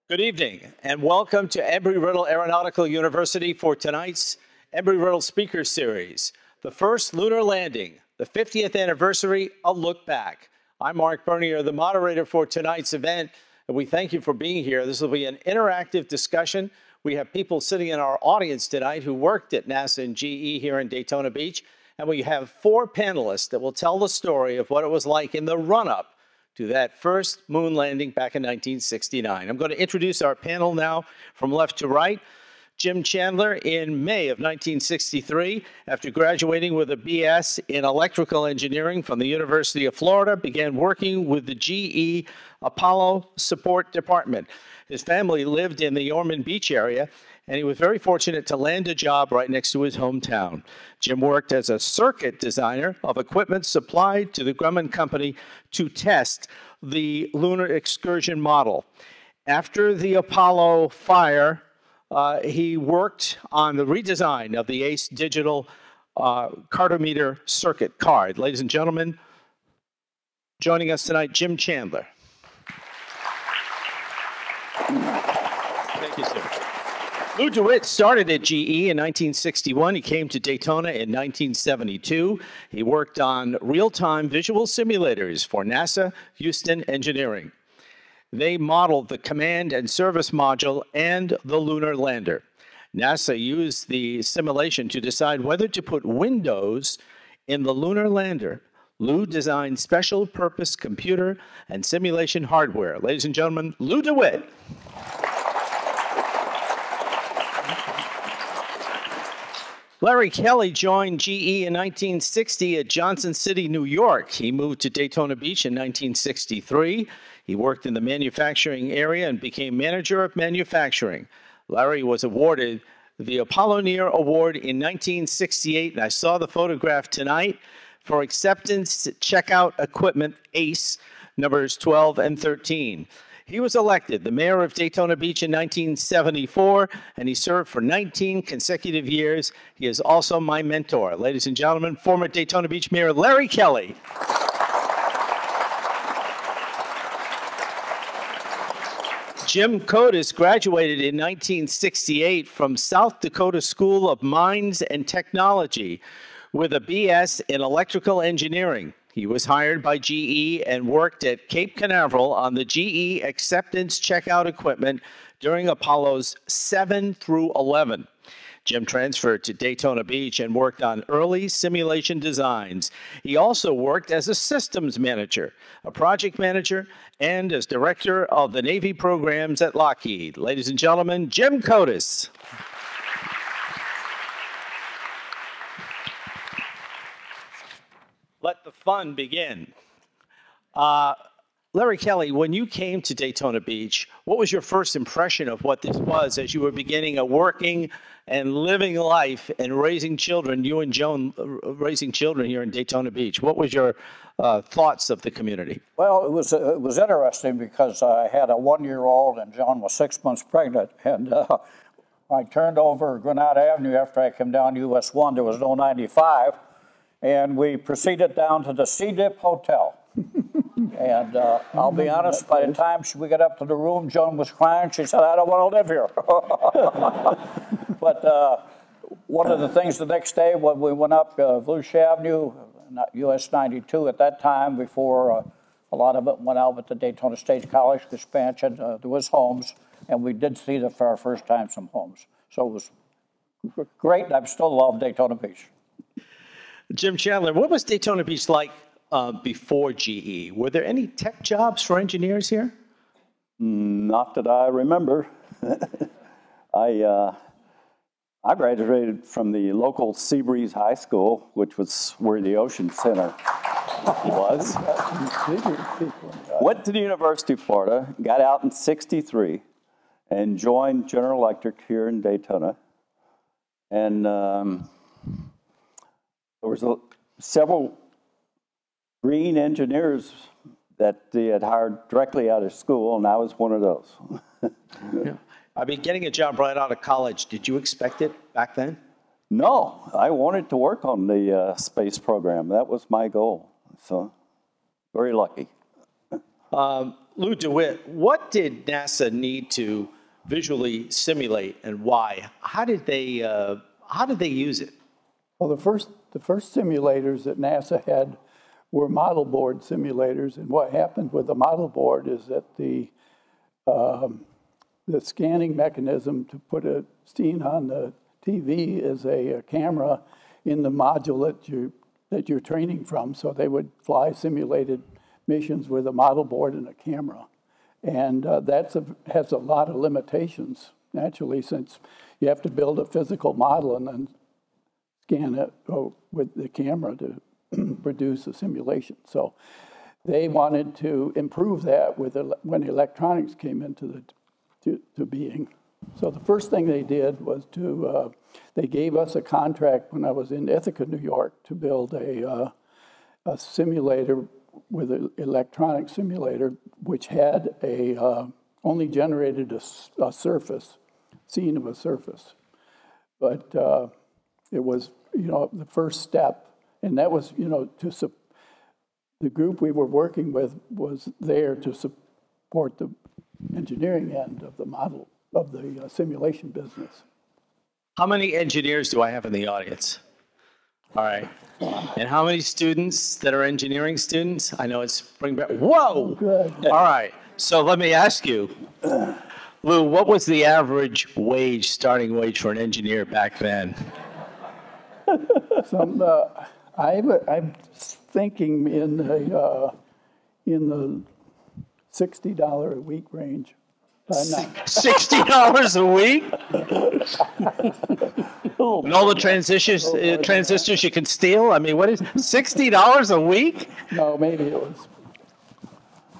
Good evening, and welcome to Embry-Riddle Aeronautical University for tonight's Embry-Riddle Speaker Series, the first lunar landing, the 50th anniversary, a look back. I'm Mark Bernier, the moderator for tonight's event, and we thank you for being here. This will be an interactive discussion. We have people sitting in our audience tonight who worked at NASA and GE here in Daytona Beach, and we have 4 panelists that will tell the story of what it was like in the run-up to that first moon landing back in 1969. I'm going to introduce our panel now from left to right. Jim Chandler, in May of 1963, after graduating with a BS in electrical engineering from the University of Florida, began working with the GE Apollo Support Department. His family lived in the Ormond Beach area, and he was very fortunate to land a job right next to his hometown. Jim worked as a circuit designer of equipment supplied to the Grumman Company to test the Lunar Excursion model. After the Apollo fire, he worked on the redesign of the ACE digital cartometer circuit card. Ladies and gentlemen, joining us tonight, Jim Chandler. Thank you, sir. Lou DeWitt started at GE in 1961. He came to Daytona in 1972. He worked on real-time visual simulators for NASA Houston Engineering. They modeled the command and service module and the lunar lander. NASA used the simulation to decide whether to put windows in the lunar lander. Lou designed special purpose computer and simulation hardware. Ladies and gentlemen, Lou DeWitt. Larry Kelly joined GE in 1960 at Johnson City, New York. He moved to Daytona Beach in 1963. He worked in the manufacturing area and became manager of manufacturing. Larry was awarded the Apollonier Award in 1968, and I saw the photograph tonight, for acceptance checkout equipment ACE, numbers 12 and 13. He was elected the mayor of Daytona Beach in 1974, and he served for 19 consecutive years. He is also my mentor. Ladies and gentlemen, former Daytona Beach Mayor Larry Kelly. Jim Cotis graduated in 1968 from South Dakota School of Mines and Technology with a BS in electrical engineering. He was hired by GE and worked at Cape Canaveral on the GE acceptance checkout equipment during Apollos 7 through 11. Jim transferred to Daytona Beach and worked on early simulation designs. He also worked as a systems manager, a project manager, and as director of the Navy programs at Lockheed. Ladies and gentlemen, Jim Cotis. Let the fun begin. Larry Kelly, when you came to Daytona Beach, what was your first impression of what this was as you were beginning a working and living life and raising children, you and Joan raising children here in Daytona Beach? What was your thoughts of the community? Well, it was interesting because I had a 1-year-old and Joan was 6 months pregnant, and I turned over Granada Avenue after I came down US 1. There was no 95. And we proceeded down to the C-Dip Hotel. And I'll be honest, by the time we got up to the room, Joan was crying. She said, "I don't want to live here." But one of the things the next day when we went up Volusia Avenue, US 92 at that time, before a lot of it went out with the Daytona State College expansion, there was homes, and we did see for our first time some homes. So it was great, and I still love Daytona Beach. Jim Chandler, what was Daytona Beach like before GE? Were there any tech jobs for engineers here? Not that I remember. I graduated from the local Seabreeze High School, which was where the Ocean Center was. Went to the University of Florida, got out in '63, and joined General Electric here in Daytona. And there was several green engineers that they had hired directly out of school, and I was one of those. Yeah. I mean, getting a job right out of college, did you expect it back then? No, I wanted to work on the space program. That was my goal, so very lucky. Lou DeWitt, what did NASA need to visually simulate and why? How did they use it? Well, the first simulators that NASA had were model board simulators, and what happened with the model board is that the scanning mechanism to put a scene on the TV is a camera in the module that you're training from. So they would fly simulated missions with a model board and a camera. And that has a lot of limitations, naturally, since you have to build a physical model and then scan it with the camera to produce a simulation. So they wanted to improve that when electronics came into being. So the first thing they did was they gave us a contract when I was in Ithaca, New York, to build a simulator with an electronic simulator, which had only generated a surface, scene of a surface. But it was, the first step, and that was, the group we were working with was there to support the engineering end of the model, of the simulation business. How many engineers do I have in the audience? All right. And how many students that are engineering students? I know it's spring break. Whoa! Good. All right. So let me ask you, Lou, what was the average wage, starting wage for an engineer back then? I'm thinking in the $60 a week range. $60 a week? And all the transistors you can steal? I mean, what is $60 a week? No, maybe it was.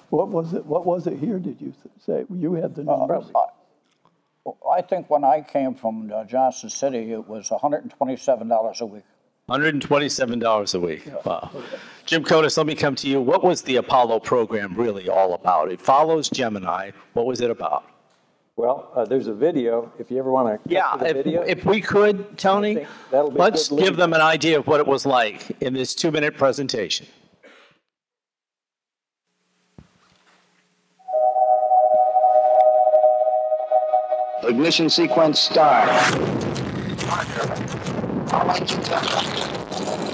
What was it here, did you say? You had the numbers. I think when I came from Johnson City, it was $127 a week. $127 a week. Wow. Jim Kotis, let me come to you. What was the Apollo program really all about? It follows Gemini. What was it about? Well, there's a video. If you ever want to Yeah, the video. if we could, Tony, let's give them an idea of what it was like in this 2-minute presentation. Ignition sequence start.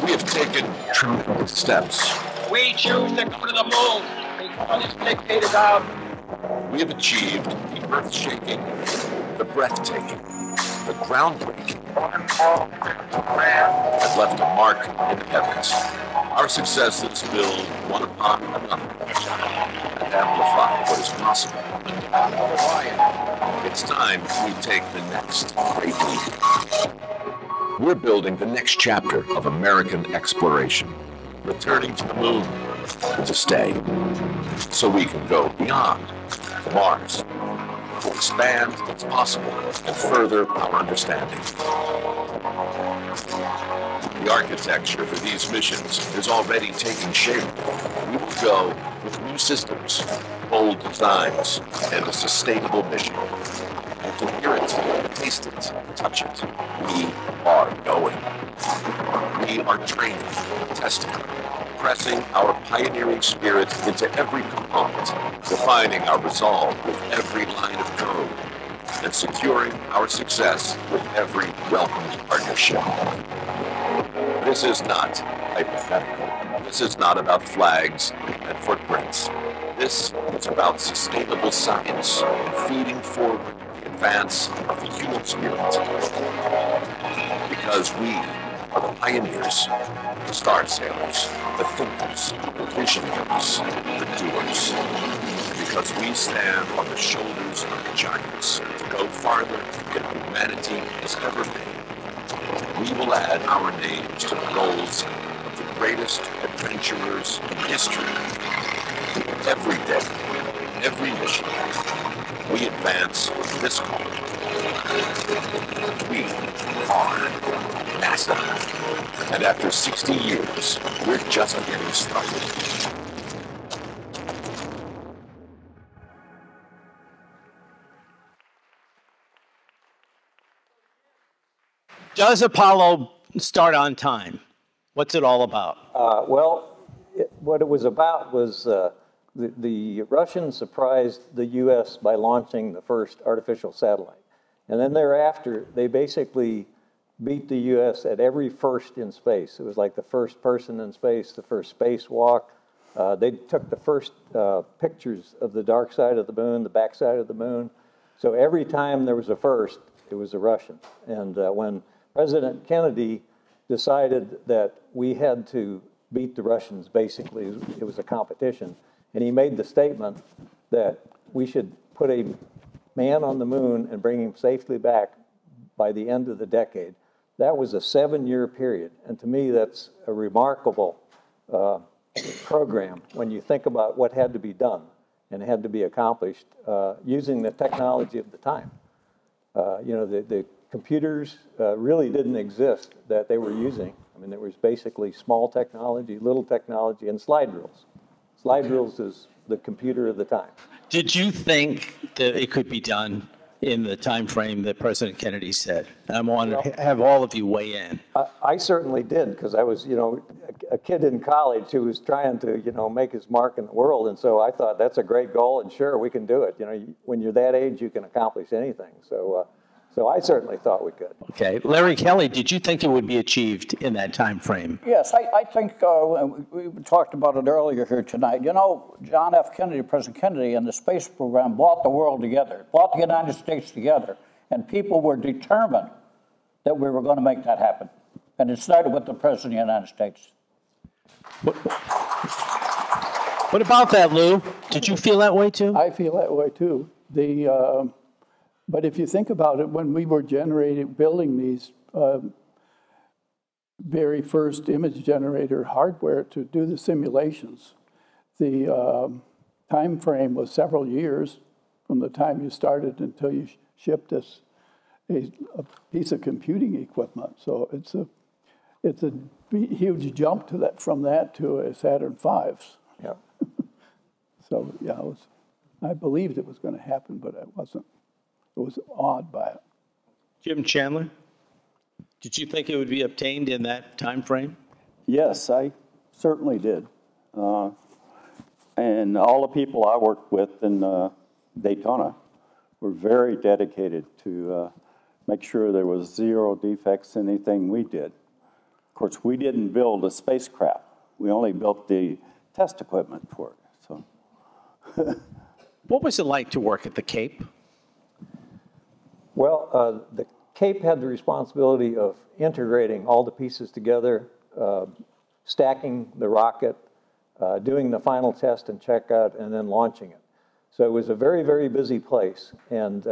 We have taken tremendous steps. We choose to go to the moon. The is dictated out. We have achieved the earth-shaking, the breathtaking, the groundbreaking, and left a mark in the heavens. Our successes build one upon another and amplify what is possible. It's time we take the next great leap. We're building the next chapter of American exploration, returning to the moon to stay, so we can go beyond to Mars, to expand what's possible and further our understanding. The architecture for these missions is already taking shape. We will go with new systems, bold designs, and a sustainable mission. You can hear it, taste it, touch it. We are going. We are training, testing, pressing our pioneering spirit into every component, defining our resolve with every line of code, and securing our success with every welcomed partnership. This is not hypothetical. This is not about flags and footprints. This is about sustainable science and feeding forward the advance of the human spirit. Because we are the pioneers, the star sailors, the thinkers, the visionaries, the doers. Because we stand on the shoulders of the giants to go farther than humanity has ever been. We will add our names to the rolls of the greatest adventurers in history. Every day, every mission, we advance this calling. We are NASA. And after 60 years, we're just getting started. Does Apollo start on time? What's it all about? What it was about was The Russians surprised the U.S. by launching the first artificial satellite. And then thereafter, they basically beat the U.S. at every first in space. It was like the first person in space, the first spacewalk. They took the first pictures of the dark side of the moon, the back side of the moon. So every time there was a first, it was a Russian. And when President Kennedy decided that we had to beat the Russians, basically, it was a competition, and he made the statement that we should put a man on the moon and bring him safely back by the end of the decade. That was a 7-year period, and to me, that's a remarkable program when you think about what had to be done and had to be accomplished using the technology of the time. You know, the computers really didn't exist that they were using. I mean, there was basically small technology, little technology, and slide rules. Slide rules is the computer of the time. Did you think that it could be done in the time frame that President Kennedy said? I want to have all of you weigh in. I certainly did, because I was, you know, a kid in college who was trying to, you know, make his mark in the world, and so I thought that's a great goal, and sure, we can do it. You know, when you're that age, you can accomplish anything. So I certainly thought we could. Okay, Larry Kelly, did you think it would be achieved in that time frame? Yes, I think we talked about it earlier here tonight. You know, John F. Kennedy, President Kennedy, and the space program brought the world together, brought the United States together, and people were determined that we were going to make that happen. And it started with the President of the United States. What about that, Lou? Did you feel that way too? I feel that way too. But if you think about it, when we were building these very first image generator hardware to do the simulations, the time frame was several years from the time you started until you shipped us a piece of computing equipment. So it's a huge jump to that, from that to a Saturn V's. Yeah. So yeah, I believed it was going to happen, but it wasn't. It was awed by it. Jim Chandler, did you think it would be obtained in that time frame? Yes, I certainly did. And all the people I worked with in Daytona were very dedicated to make sure there was zero defects in anything we did. Of course, we didn't build a spacecraft. We only built the test equipment for it. So, what was it like to work at the Cape? Well, the Cape had the responsibility of integrating all the pieces together, stacking the rocket, doing the final test and checkout, and then launching it. So it was a very, very busy place, and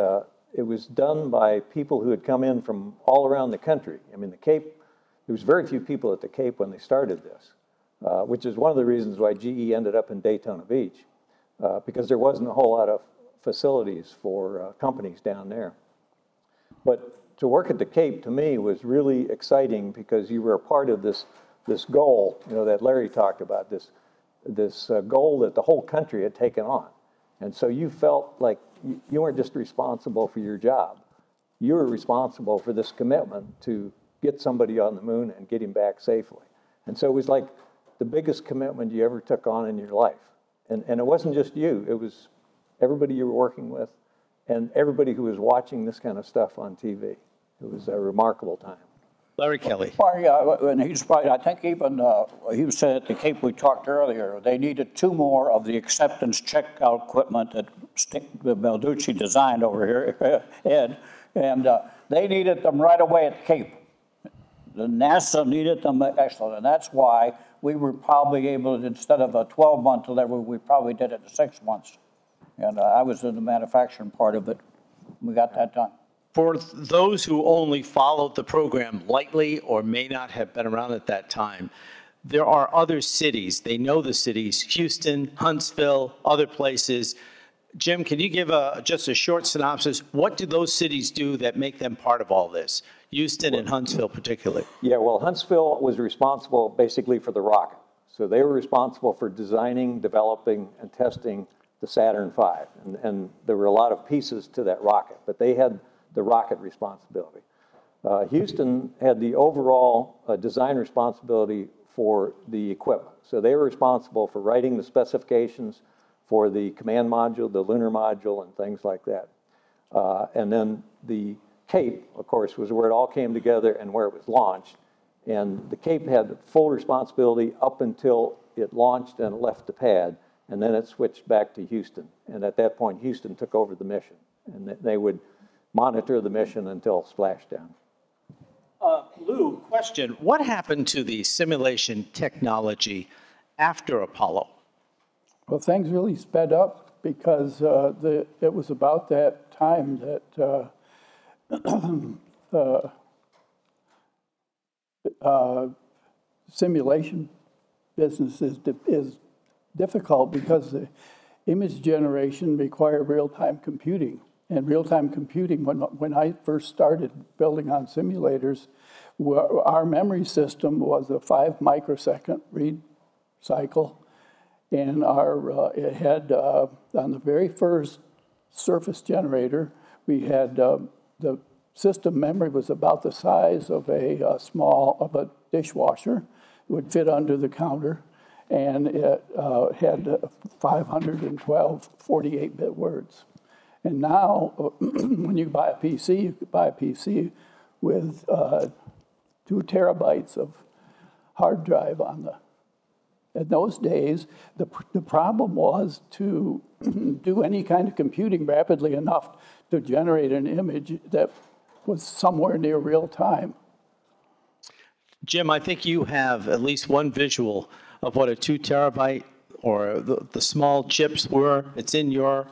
it was done by people who had come in from all around the country. I mean, the Cape, there was very few people at the Cape when they started this, which is one of the reasons why GE ended up in Daytona Beach, because there wasn't a whole lot of facilities for companies down there. But to work at the Cape, to me, was really exciting because you were a part of this goal, you know, that Larry talked about, this goal that the whole country had taken on. And so you felt like you weren't just responsible for your job. You were responsible for this commitment to get somebody on the moon and get him back safely. And so it was like the biggest commitment you ever took on in your life. And it wasn't just you, it was everybody you were working with, and everybody who was watching this kind of stuff on TV. It was a remarkable time. Larry Kelly. Well, yeah, and he's right. I think even he said at the Cape we talked earlier, they needed 2 more of the acceptance checkout equipment that Balducci designed over here, Ed, and they needed them right away at the Cape. The NASA needed them excellent, and that's why we were probably able to, instead of a 12-month delivery, we probably did it in 6 months. And I was in the manufacturing part of it. We got that done. For those who only followed the program lightly or may not have been around at that time, there are other cities. They know the cities, Houston, Huntsville, other places. Jim, can you give just a short synopsis? What do those cities do that make them part of all this? Houston and Huntsville particularly. Yeah, well, Huntsville was responsible basically for the rocket. So they were responsible for designing, developing, and testing the Saturn V. And there were a lot of pieces to that rocket, but they had the rocket responsibility. Houston had the overall design responsibility for the equipment. So they were responsible for writing the specifications, for the command module, the lunar module, and things like that. And then the Cape, of course, was where it all came together and where it was launched. And the Cape had full responsibility up until it launched and left the pad, and then it switched back to Houston. And at that point, Houston took over the mission, and they would monitor the mission until splashdown. Lou, question. What happened to the simulation technology after Apollo? Well, things really sped up because it was about that time that simulation business is difficult because the image generation required real-time computing. And real-time computing, when I first started building on simulators, our memory system was a 5 microsecond read cycle. And it had, on the very first surface generator, we had the system memory was about the size of a dishwasher. It would fit under the counter, and it had 512 48-bit words. And now, when you buy a PC, you could buy a PC with 2 terabytes of hard drive on the. In those days, the problem was to do any kind of computing rapidly enough to generate an image that was somewhere near real time. Jim, I think you have at least one visual of what a 2 terabyte or the small chips were. It's in your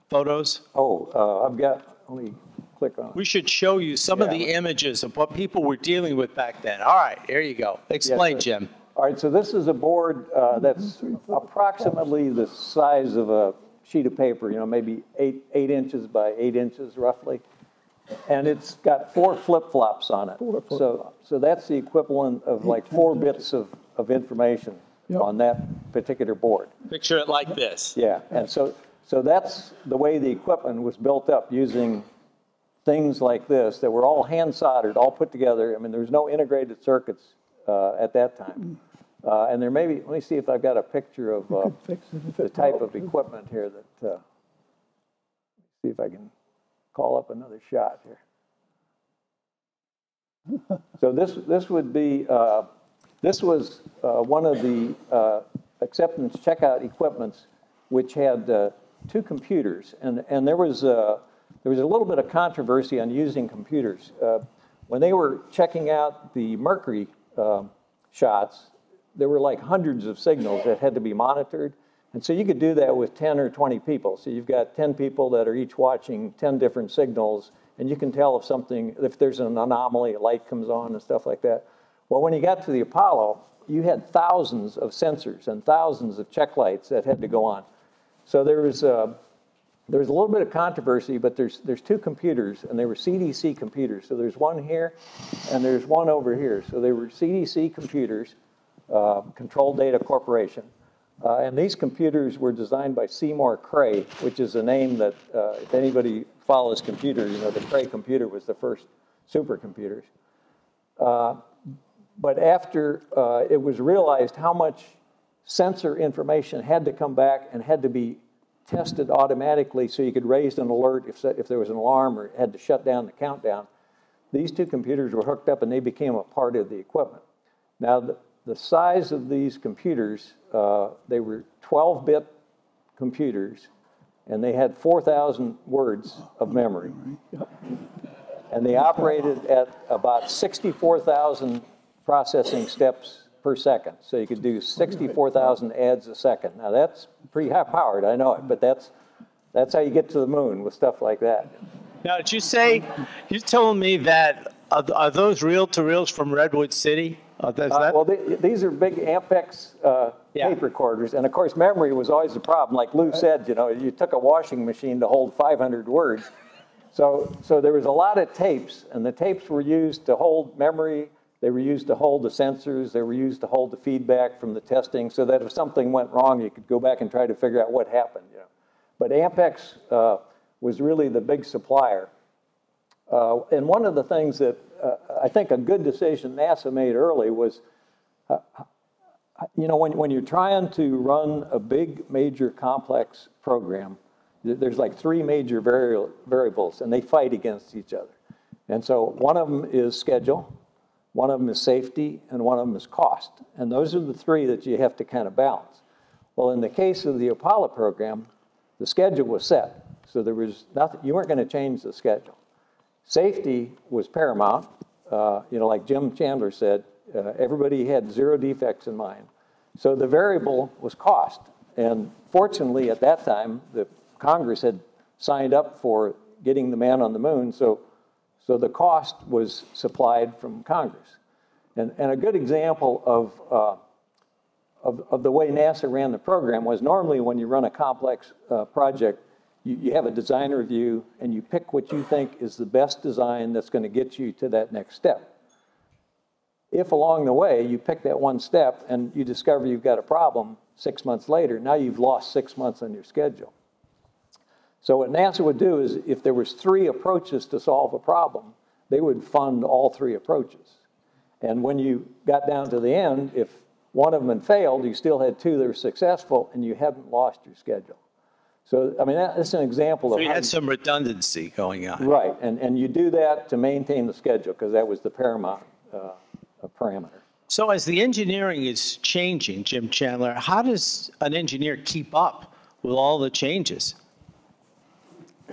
photos. I've got, let me click on it. We should show you some of the images of what people were dealing with back then. All right, here you go. Explain, Jim. All right, so this is a board that's approximately the size of a sheet of paper, maybe 8 inches by 8 inches roughly. And it's got 4 flip-flops on it. So that's the equivalent of like 4 bits of information on that particular board. Picture it like this. Yeah, and so that's the way the equipment was built up, using things like this that were all hand soldered, all put together. I mean, there was no integrated circuits at that time. And there may be, let me see if I've got a picture of the type of equipment here that, see if I can call up another shot here. So this would be, this was one of the acceptance checkout equipments which had 2 computers. And there was a little bit of controversy on using computers. When they were checking out the Mercury shots, there were like hundreds of signals that had to be monitored. And so you could do that with 10 or 20 people. So you've got 10 people that are each watching 10 different signals, and you can tell if there's an anomaly, a light comes on and stuff like that. Well, when you got to the Apollo, you had thousands of sensors and thousands of check lights that had to go on. So there was a little bit of controversy, but there's 2 computers, and they were CDC computers. So there's one here, and there's one over here. So they were CDC computers, Control Data Corporation. And these computers were designed by Seymour Cray, which is a name that, if anybody follows computers, the Cray computer was the first supercomputers. But after it was realized how much sensor information had to come back and had to be tested automatically so you could raise an alert if there was an alarm or had to shut down the countdown, these 2 computers were hooked up and they became a part of the equipment. Now, the size of these computers, they were 12-bit computers, and they had 4,000 words of memory. And they operated at about 64,000 processing steps per second. So you could do 64,000 ads a second. Now that's pretty high-powered, I know it, but that's how you get to the moon with stuff like that. Now, did you say, you told me that, are those reel-to-reels from Redwood City? Well, these are big Ampex tape recorders, and of course memory was always a problem. Like Lou said, you took a washing machine to hold 500 words. So there was a lot of tapes, and the tapes were used to hold memory. They were used to hold the sensors. They were used to hold the feedback from the testing, so that if something went wrong, you could go back and try to figure out what happened. But Ampex was really the big supplier. And one of the things that I think a good decision NASA made early was, you know, when you're trying to run a big, major, complex program, there's like three major variables, and they fight against each other. And so one of them is schedule, one of them is safety, and one of them is cost. And those are the three that you have to kind of balance. Well, in the case of the Apollo program, the schedule was set. So there was nothing, you weren't going to change the schedule. Safety was paramount. You know, like Jim Chandler said, everybody had 0 defects in mind. So the variable was cost. And fortunately, at that time, the Congress had signed up for getting the man on the moon. So the cost was supplied from Congress. And a good example of the way NASA ran the program was normally when you run a complex project, you have a design review and you pick what you think is the best design that's going to get you to that next step. If along the way you pick that one step and you discover you've got a problem 6 months later, now you've lost 6 months on your schedule. So what NASA would do is if there was 3 approaches to solve a problem, they would fund all 3 approaches. And when you got down to the end, if one of them had failed, you still had 2 that were successful and you hadn't lost your schedule. So, I mean, that's an example of... So you had some redundancy going on. Right, and you do that to maintain the schedule because that was the paramount parameter. So as the engineering is changing, Jim Chandler, how does an engineer keep up with all the changes?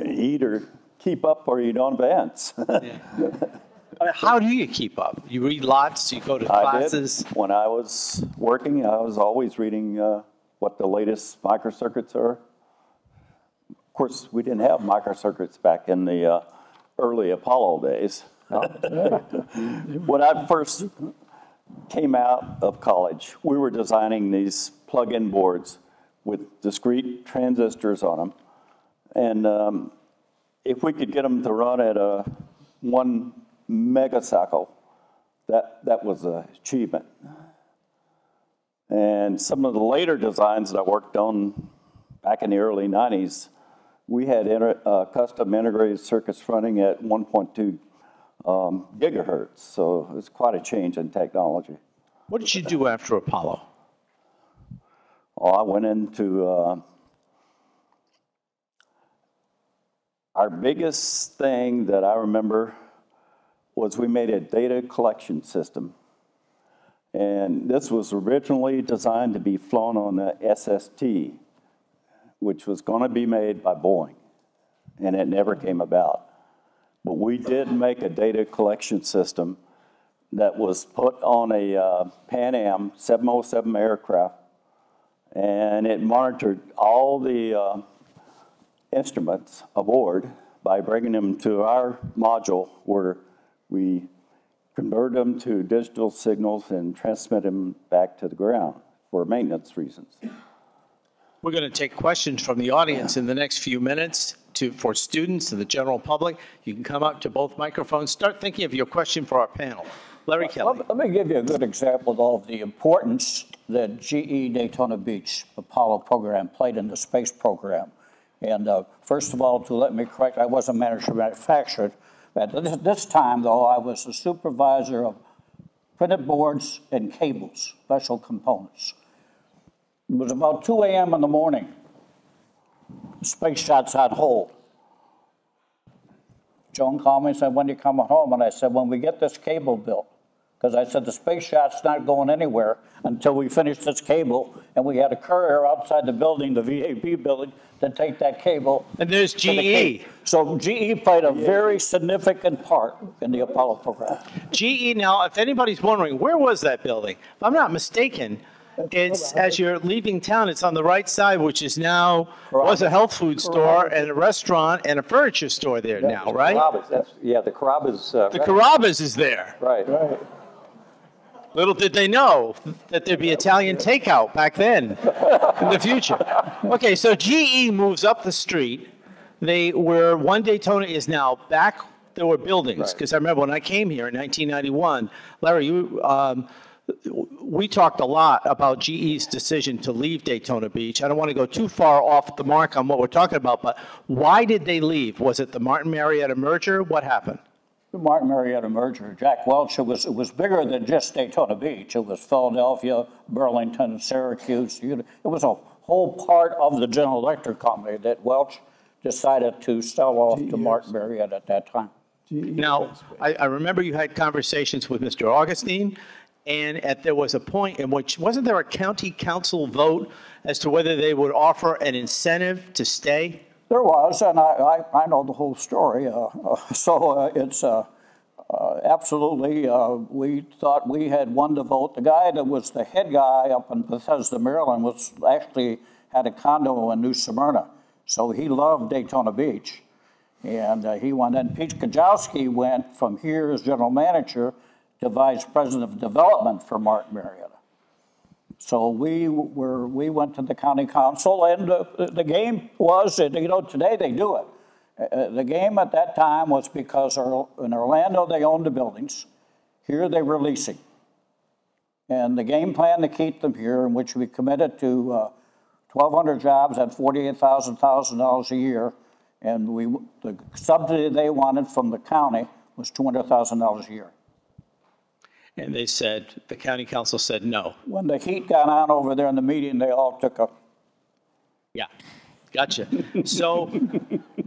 You either keep up or you don't advance. Yeah. How do you keep up? You read lots, you go to classes? I did. When I was working, I was always reading what the latest microcircuits are. Of course, we didn't have microcircuits back in the early Apollo days. When I first came out of college, we were designing these plug-in boards with discrete transistors on them. And if we could get them to run at a 1 megacycle, that was an achievement. And some of the later designs that I worked on back in the early 90s, we had custom integrated circuits running at 1.2 gigahertz. So it's quite a change in technology. What did you do after Apollo? Oh, I went into our biggest thing that I remember was we made a data collection system. And this was originally designed to be flown on the SST, which was going to be made by Boeing, and it never came about. But we did make a data collection system that was put on a Pan Am 707 aircraft, and it monitored all the instruments aboard by bringing them to our module where we convert them to digital signals and transmit them back to the ground for maintenance reasons. We're going to take questions from the audience in the next few minutes for students and the general public. You can come up to both microphones. Start thinking of your question for our panel. Larry Kelly. Let me give you a good example of the importance that GE Daytona Beach Apollo program played in the space program. And first of all, to let me correct, I wasn't manufactured. At this time, though, I was the supervisor of printed boards and cables, special components. It was about 2 a.m. in the morning. Space shots on hold. Joan called me and said, when are you coming home? And I said, when we get this cable built. Because I said, the space shot's not going anywhere until we finish this cable. And we had a courier outside the building, the VAB building, to take that cable. And there's GE. So GE played a very significant part in the Apollo program. GE, now, if anybody's wondering, where was that building? If I'm not mistaken, it's as you're leaving town, it's on the right side, which is now, was a health food store and a restaurant and a furniture store there now, right? The Carrabba's. The Carrabba's is there. Right. Little did they know that there'd be Italian takeout back then in the future. Okay, so GE moves up the street. Where one Daytona is now back, there were buildings. Because I remember when I came here in 1991, Larry, we talked a lot about GE's decision to leave Daytona Beach. I don't want to go too far off the mark on what we're talking about, but why did they leave? Was it the Martin Marietta merger? What happened? The Martin Marietta merger, Jack Welch, it was bigger than just Daytona Beach. It was Philadelphia, Burlington, Syracuse. It was a whole part of the General Electric company that Welch decided to sell off to Martin Marietta at that time. Now, I remember you had conversations with Mr. Augustine, and there was a point in which, wasn't there a county council vote as to whether they would offer an incentive to stay? There was, and I know the whole story. It's absolutely, we thought we had won the vote. The guy that was the head guy up in Bethesda, Maryland, actually had a condo in New Smyrna. So he loved Daytona Beach. And he went, and Pete Kajowski went from here as general manager to vice president of development for Martin Marietta. So we went to the county council, and the game was, today they do it. The game at that time was because in Orlando they owned the buildings. Here they were leasing. And the game plan to keep them here, in which we committed to 1,200 jobs at $48,000 a year, and the subsidy they wanted from the county was $200,000 a year. And they said, the county council said no. When the heat got on over there in the meeting, they all took a... Yeah, gotcha. So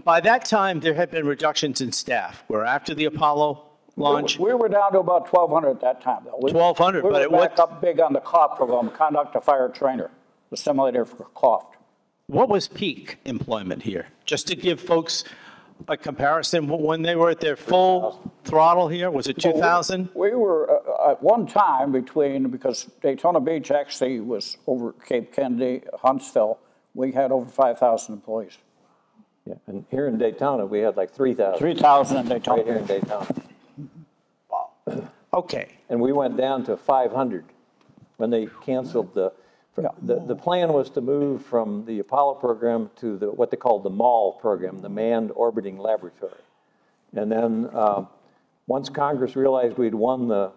by that time, there had been reductions in staff, where after the Apollo launch... We were down to about 1,200 at that time, though. 1,200, but it was back up big on the COF program, Conductor Fire Trainer, the simulator for COF. What was peak employment here? Just to give folks a comparison, when they were at their full throttle here, was it 2,000? We were at one time because Daytona Beach actually was over Cape Kennedy, Huntsville, we had over 5,000 employees. Yeah, and here in Daytona, we had like 3,000. 3,000 in Daytona. Right here in Daytona. Wow. Okay. And we went down to 500 when they canceled the plan was to move from the Apollo program to what they called the MAL program, the Manned Orbiting Laboratory. And then once Congress realized we'd won the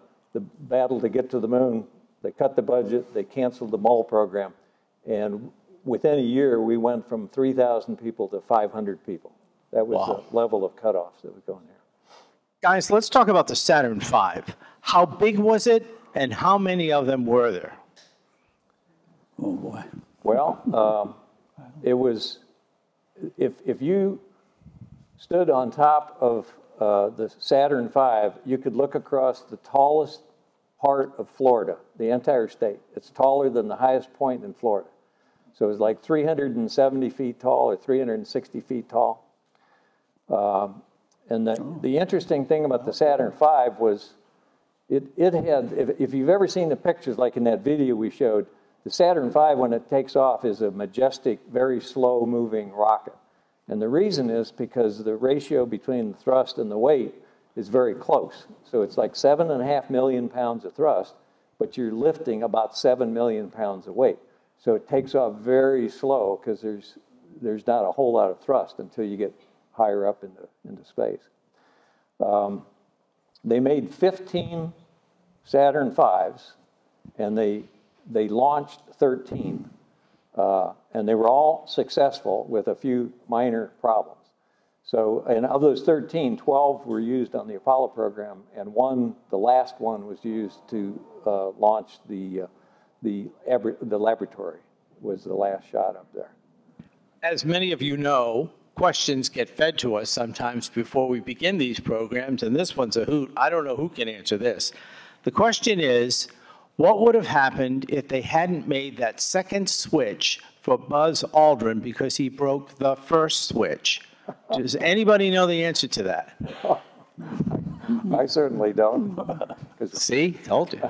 battle to get to the moon, they cut the budget, they canceled the MAL program, and within a year we went from 3,000 people to 500 people. That was the level of cutoffs that was going there. Guys, let's talk about the Saturn V. How big was it, and how many of them were there? Oh, boy. Well, it was, if you stood on top of the Saturn V, you could look across the tallest part of Florida, the entire state. It's taller than the highest point in Florida. So it was like 370 feet tall or 360 feet tall. And the interesting thing about the Saturn V was it had, if you've ever seen the pictures like in that video we showed, the Saturn V, when it takes off, is a majestic, very slow-moving rocket. And the reason is because the ratio between the thrust and the weight is very close. So it's like 7.5 million pounds of thrust, but you're lifting about 7 million pounds of weight. So it takes off very slow because there's not a whole lot of thrust until you get higher up into space. They made 15 Saturn V's, and they launched 13, and they were all successful with a few minor problems. So, and of those 13, 12 were used on the Apollo program, and the last one was used to launch the laboratory, was the last shot up there. As many of you know, questions get fed to us sometimes before we begin these programs, and this one's a hoot. I don't know who can answer this. The question is, what would have happened if they hadn't made that second switch for Buzz Aldrin because he broke the first switch? Does anybody know the answer to that? I certainly don't. See, told you.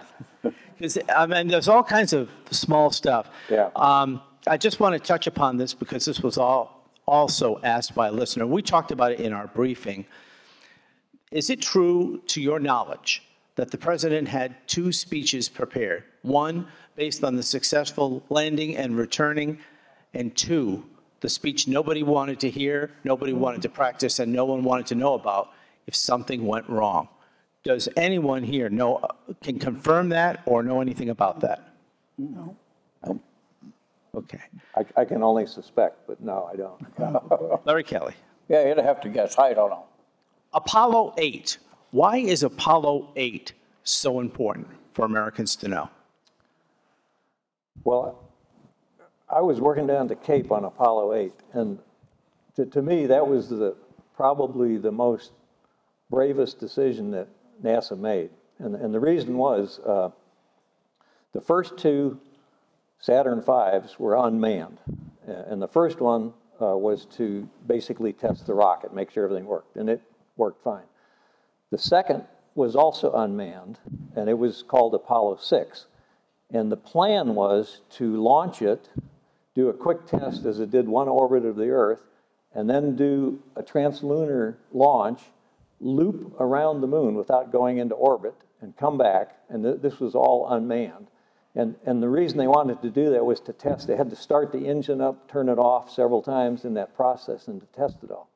Because I mean, there's all kinds of small stuff. Yeah. I just want to touch upon this because this was also asked by a listener. We talked about it in our briefing. Is it true, to your knowledge, that the president had two speeches prepared? One, based on the successful landing and returning, and two, the speech nobody wanted to hear, nobody wanted to practice, and no one wanted to know about if something went wrong. Does anyone here can confirm that or know anything about that? No. Okay. I can only suspect, but no, I don't. Larry Kelly. Yeah, you'd have to guess. I don't know. Apollo 8 Why is Apollo 8 so important for Americans to know? Well, I was working down at the Cape on Apollo 8, and to me, that was probably the most bravest decision that NASA made. And the reason was the first two Saturn V's were unmanned. And the first one was to basically test the rocket, make sure everything worked, and it worked fine. The second was also unmanned, and it was called Apollo 6. And the plan was to launch it, do a quick test as it did one orbit of the Earth, and then do a translunar launch, loop around the moon without going into orbit, and come back. And this was all unmanned. And the reason they wanted to do that was to test. They had to start the engine up, turn it off several times in that process, and to test it all.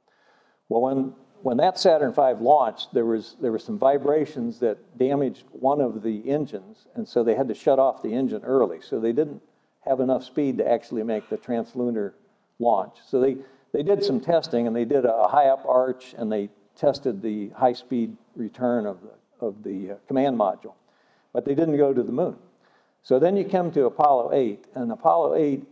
Well, when that Saturn V launched, there were some vibrations that damaged one of the engines, and so they had to shut off the engine early. So they didn't have enough speed to actually make the translunar launch. So they did some testing, and they did a high-up arch, and they tested the high-speed return of the command module. But they didn't go to the moon. So then you come to Apollo 8, and Apollo 8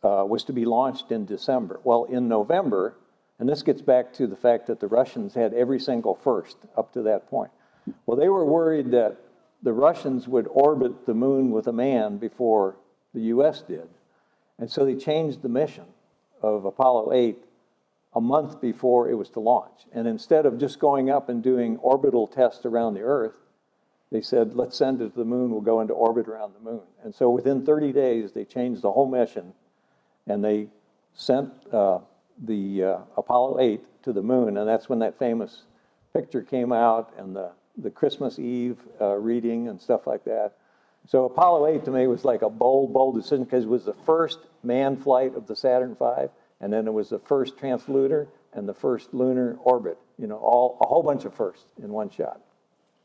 was to be launched in December. Well, in November, and this gets back to the fact that the Russians had every single first up to that point. Well, they were worried that the Russians would orbit the moon with a man before the U.S. did. And so they changed the mission of Apollo 8 a month before it was to launch. And instead of just going up and doing orbital tests around the Earth, they said, let's send it to the moon, we'll go into orbit around the moon. And so within 30 days, they changed the whole mission, and they sent the Apollo 8 to the moon, and that's when that famous picture came out, and the Christmas Eve reading and stuff like that. So Apollo 8 to me was like a bold decision, because it was the first manned flight of the Saturn V, and then it was the first translunar and the first lunar orbit. You know, a whole bunch of firsts in one shot.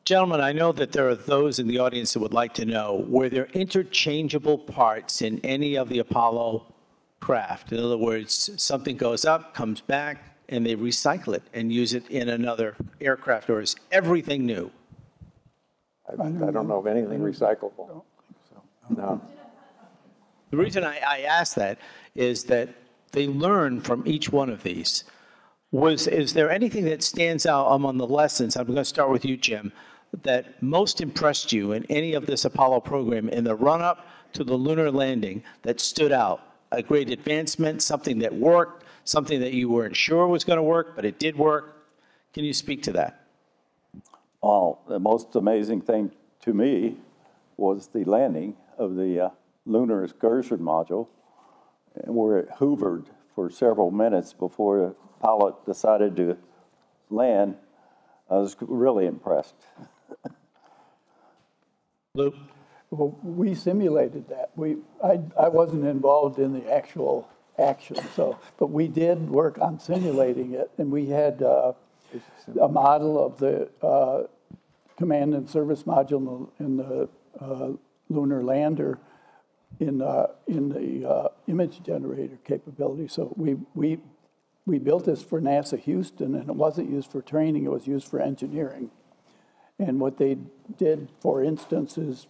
Gentlemen, I know that there are those in the audience that would like to know, were there interchangeable parts in any of the Apollo craft? In other words, something goes up, comes back, and they recycle it and use it in another aircraft, or is everything new? I don't know of anything recyclable. I don't think so. No. The reason I ask that is that they learn from each one of these. Is there anything that stands out among the lessons, I'm going to start with you, Jim, that most impressed you in any of this Apollo program in the run-up to the lunar landing that stood out? A great advancement, something that worked, something that you weren't sure was going to work, but it did work? Can you speak to that? Well, the most amazing thing to me was the landing of the Lunar Excursion module, where it hovered for several minutes before the pilot decided to land. I was really impressed. Lou? Well, we simulated that. I wasn't involved in the actual action, but we did work on simulating it, and we had a model of the command and service module in the lunar lander in the image generator capability. So we built this for NASA Houston, and it wasn't used for training, it was used for engineering. And what they did, for instance, is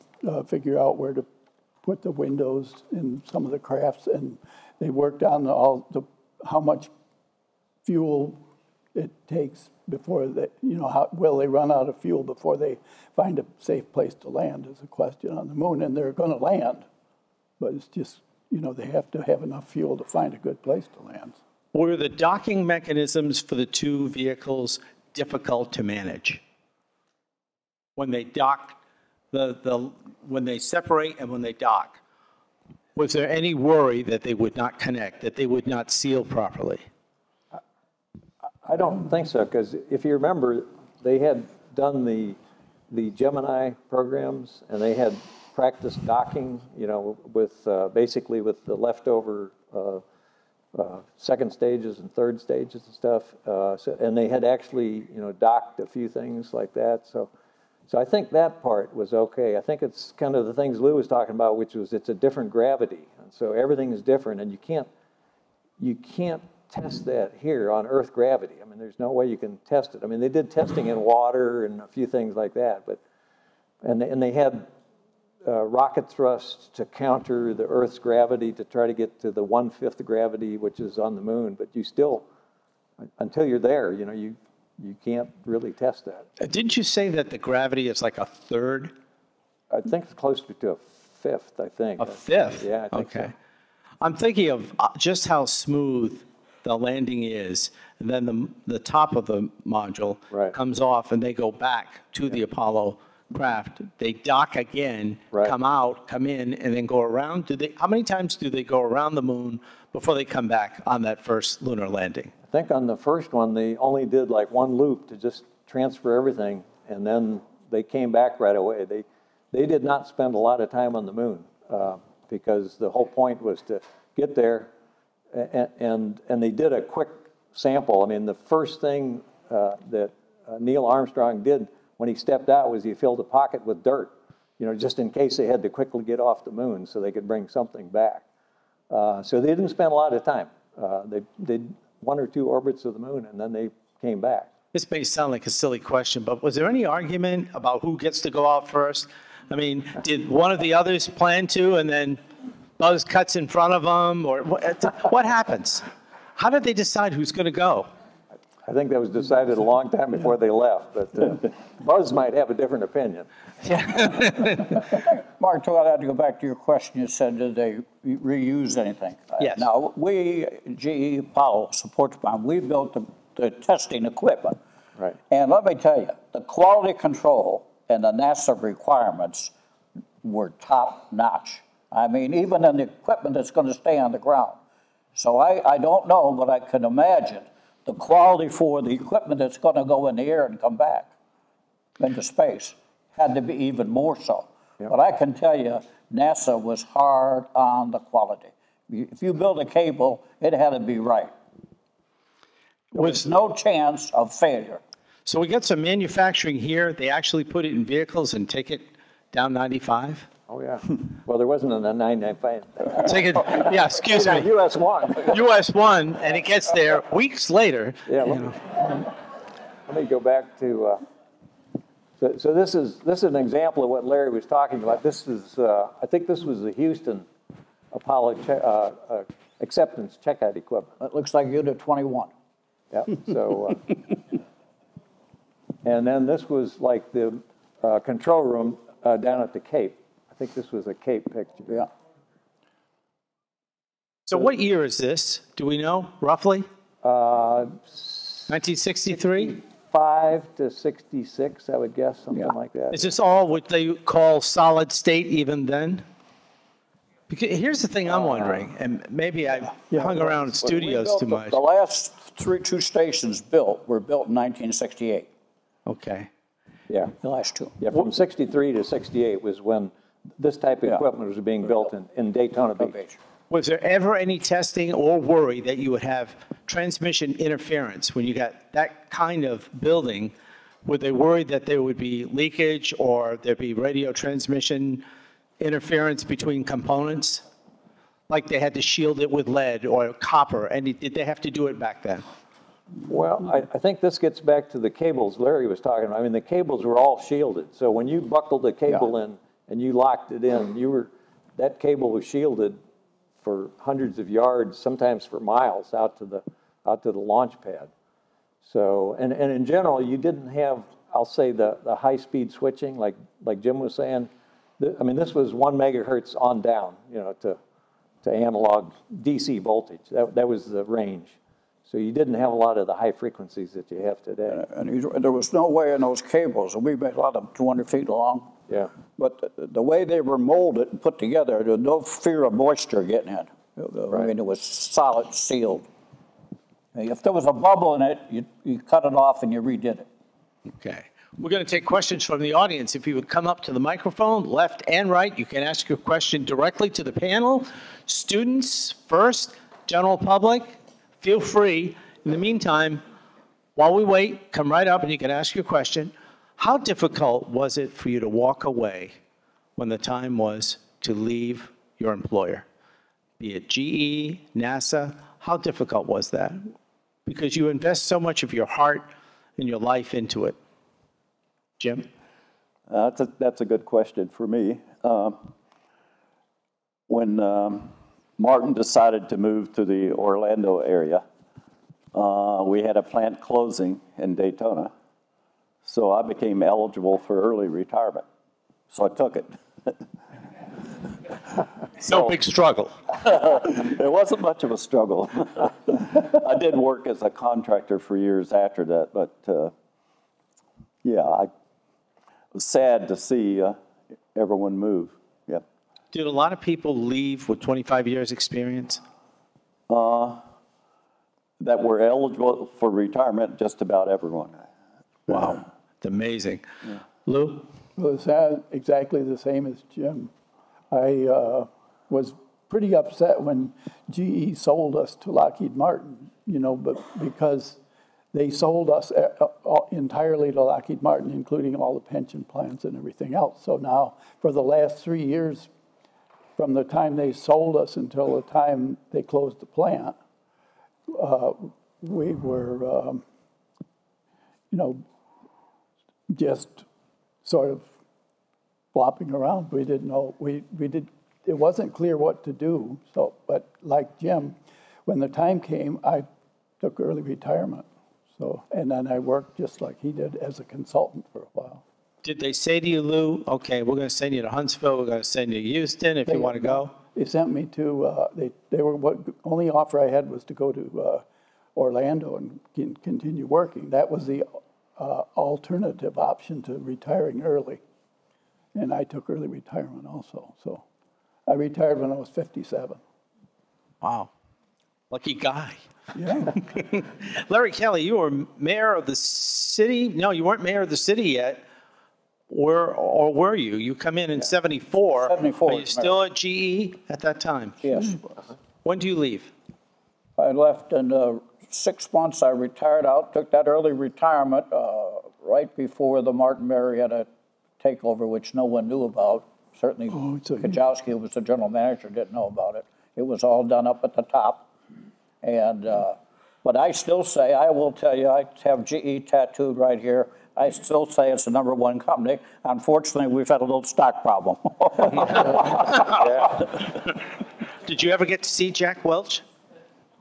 figure out where to put the windows in some of the crafts, and they worked on how much fuel it takes before they, how will they run out of fuel before they find a safe place to land is a question on the moon, and they're going to land, but it's just, they have to have enough fuel to find a good place to land. Were the docking mechanisms for the two vehicles difficult to manage? When they dock, when they separate and when they dock, was there any worry that they would not connect, that they would not seal properly? I don't think so, because if you remember, they had done the Gemini programs, and they had practiced docking, with basically with the leftover second stages and third stages and stuff, and they had actually, docked a few things like that. So I think that part was okay. I think it's kind of the things Lou was talking about, which was it's a different gravity, and so everything is different, and you can't test that here on Earth gravity. I mean, there's no way you can test it. I mean, they did testing in water and a few things like that, but and they had rocket thrusts to counter the Earth's gravity to try to get to the 1/5 gravity, which is on the moon. But you still, until you're there, you know, you can't really test that. Didn't you say that the gravity is like a third? I think it's close to a fifth, I think. A fifth? Yeah, I think okay. so. I'm thinking of just how smooth the landing is, and then the top of the module Right. comes off, and they go back to the Apollo craft. They dock again, Right. come out, come in, and then go around. How many times do they go around the moon before they come back on that first lunar landing? I think on the first one, they only did like one loop to just transfer everything, and then they came back right away. They did not spend a lot of time on the moon because the whole point was to get there, and they did a quick sample. I mean, the first thing that Neil Armstrong did when he stepped out was he filled a pocket with dirt, you know, just in case they had to quickly get off the moon so they could bring something back. So they didn't spend a lot of time. They did 1 or 2 orbits of the moon, and then they came back. This may sound like a silly question, but was there any argument about who gets to go out first? I mean, did one of the others plan to, and then Buzz cuts in front of them, or what happens? How did they decide who's going to go? I think that was decided a long time before they left, but Buzz might have a different opinion. Mark, too, I'd have to go back to your question. You said, did they reuse anything? Yes. Now, we, GE Apollo Support Department, we built the testing equipment. Right. And let me tell you, the quality control and the NASA requirements were top notch. I mean, even in the equipment that's going to stay on the ground. So I don't know, but I can imagine the quality for the equipment that's going to go in the air and come back into space had to be even more so. Yep. But I can tell you, NASA was hard on the quality. If you build a cable, it had to be right. There was no chance of failure. So we got some manufacturing here. They actually put it in vehicles and take it down 95? Oh, yeah. Well, there wasn't a 995. Take it, yeah, excuse me. US 1. US 1, and it gets there weeks later. Yeah, let me go back to, so this is an example of what Larry was talking about. This is, I think this was the Houston Apollo acceptance checkout equipment. It looks like Unit 21. Yeah, so, and then this was like the control room down at the Cape. I think this was a Cape picture. Yeah. So what year is this? Do we know, roughly? 1963? 65 to 66, I would guess, something like that. Is this all what they call solid state even then? Because here's the thing I'm wondering, and maybe I hung around studios too much. The last two stations were built in 1968. Okay. Yeah. The last two. Yeah, from 63 to 68 was when this type of equipment was being built in Daytona Beach. Was there ever any testing or worry that you would have transmission interference when you got that kind of building? Were they worried that there would be leakage or there'd be radio transmission interference between components? Like they had to shield it with lead or copper, and did they have to do it back then? Well, I think this gets back to the cables Larry was talking about. I mean, the cables were all shielded. So when you buckled the cable in and you locked it in, that cable was shielded for hundreds of yards, sometimes for miles out to the launch pad. So, and in general, you didn't have, I'll say, the high-speed switching like Jim was saying. I mean, this was 1 megahertz on down, you know, to analog DC voltage. That was the range. So you didn't have a lot of the high frequencies that you have today. And there was no way in those cables, and we made a lot of them 200 feet long. Yeah. But the way they were molded and put together, there was no fear of moisture getting in. Right. I mean, it was solid, sealed. If there was a bubble in it, you cut it off and you redid it. Okay. We're going to take questions from the audience. If you would come up to the microphone, left and right, you can ask your question directly to the panel. Students first, general public, feel free. In the meantime, while we wait, come right up and you can ask your question. How difficult was it for you to walk away when the time was to leave your employer? be it GE, NASA? How difficult was that? Because you invest so much of your heart and your life into it. Jim? That's a good question for me. When Martin decided to move to the Orlando area, we had a plant closing in Daytona, so I became eligible for early retirement. So I took it. No big struggle. It wasn't much of a struggle. I did work as a contractor for years after that, but yeah, I was sad to see everyone move. Yeah. Did a lot of people leave with 25 years experience? That were eligible for retirement, just about everyone. Wow, it's amazing. Yeah. Lou? Well, it's exactly the same as Jim. I was pretty upset when GE sold us to Lockheed Martin, you know, but because they sold us entirely to Lockheed Martin, including all the pension plans and everything else. So now, for the last 3 years, from the time they sold us until the time they closed the plant, we were, you know, just sort of flopping around. We didn't know, it wasn't clear what to do. So, but like Jim, when the time came, I took early retirement. So, and then I worked just like he did as a consultant for a while. Did they say to you, Lou, okay, we're going to send you to Huntsville, we're going to send you to Houston if you want to go? They sent me to, they were, what only offer I had was to go to Orlando and continue working. That was the alternative option to retiring early. And I took early retirement also. So I retired when I was 57. Wow. Lucky guy. Yeah. Larry Kelly, you were mayor of the city. No, you weren't mayor of the city yet. Were you? You come in 74. 74. Are you still at GE at that time? Yes. When do you leave? I left in 6 months. I retired out, took that early retirement right before the Martin Marietta takeover, which no one knew about. Certainly, Kajowski, who was the general manager, didn't know about it. It was all done up at the top. And but I still say, I will tell you, I have GE tattooed right here. I still say it's the #1 company. Unfortunately, we've had a little stock problem. Did you ever get to see Jack Welch?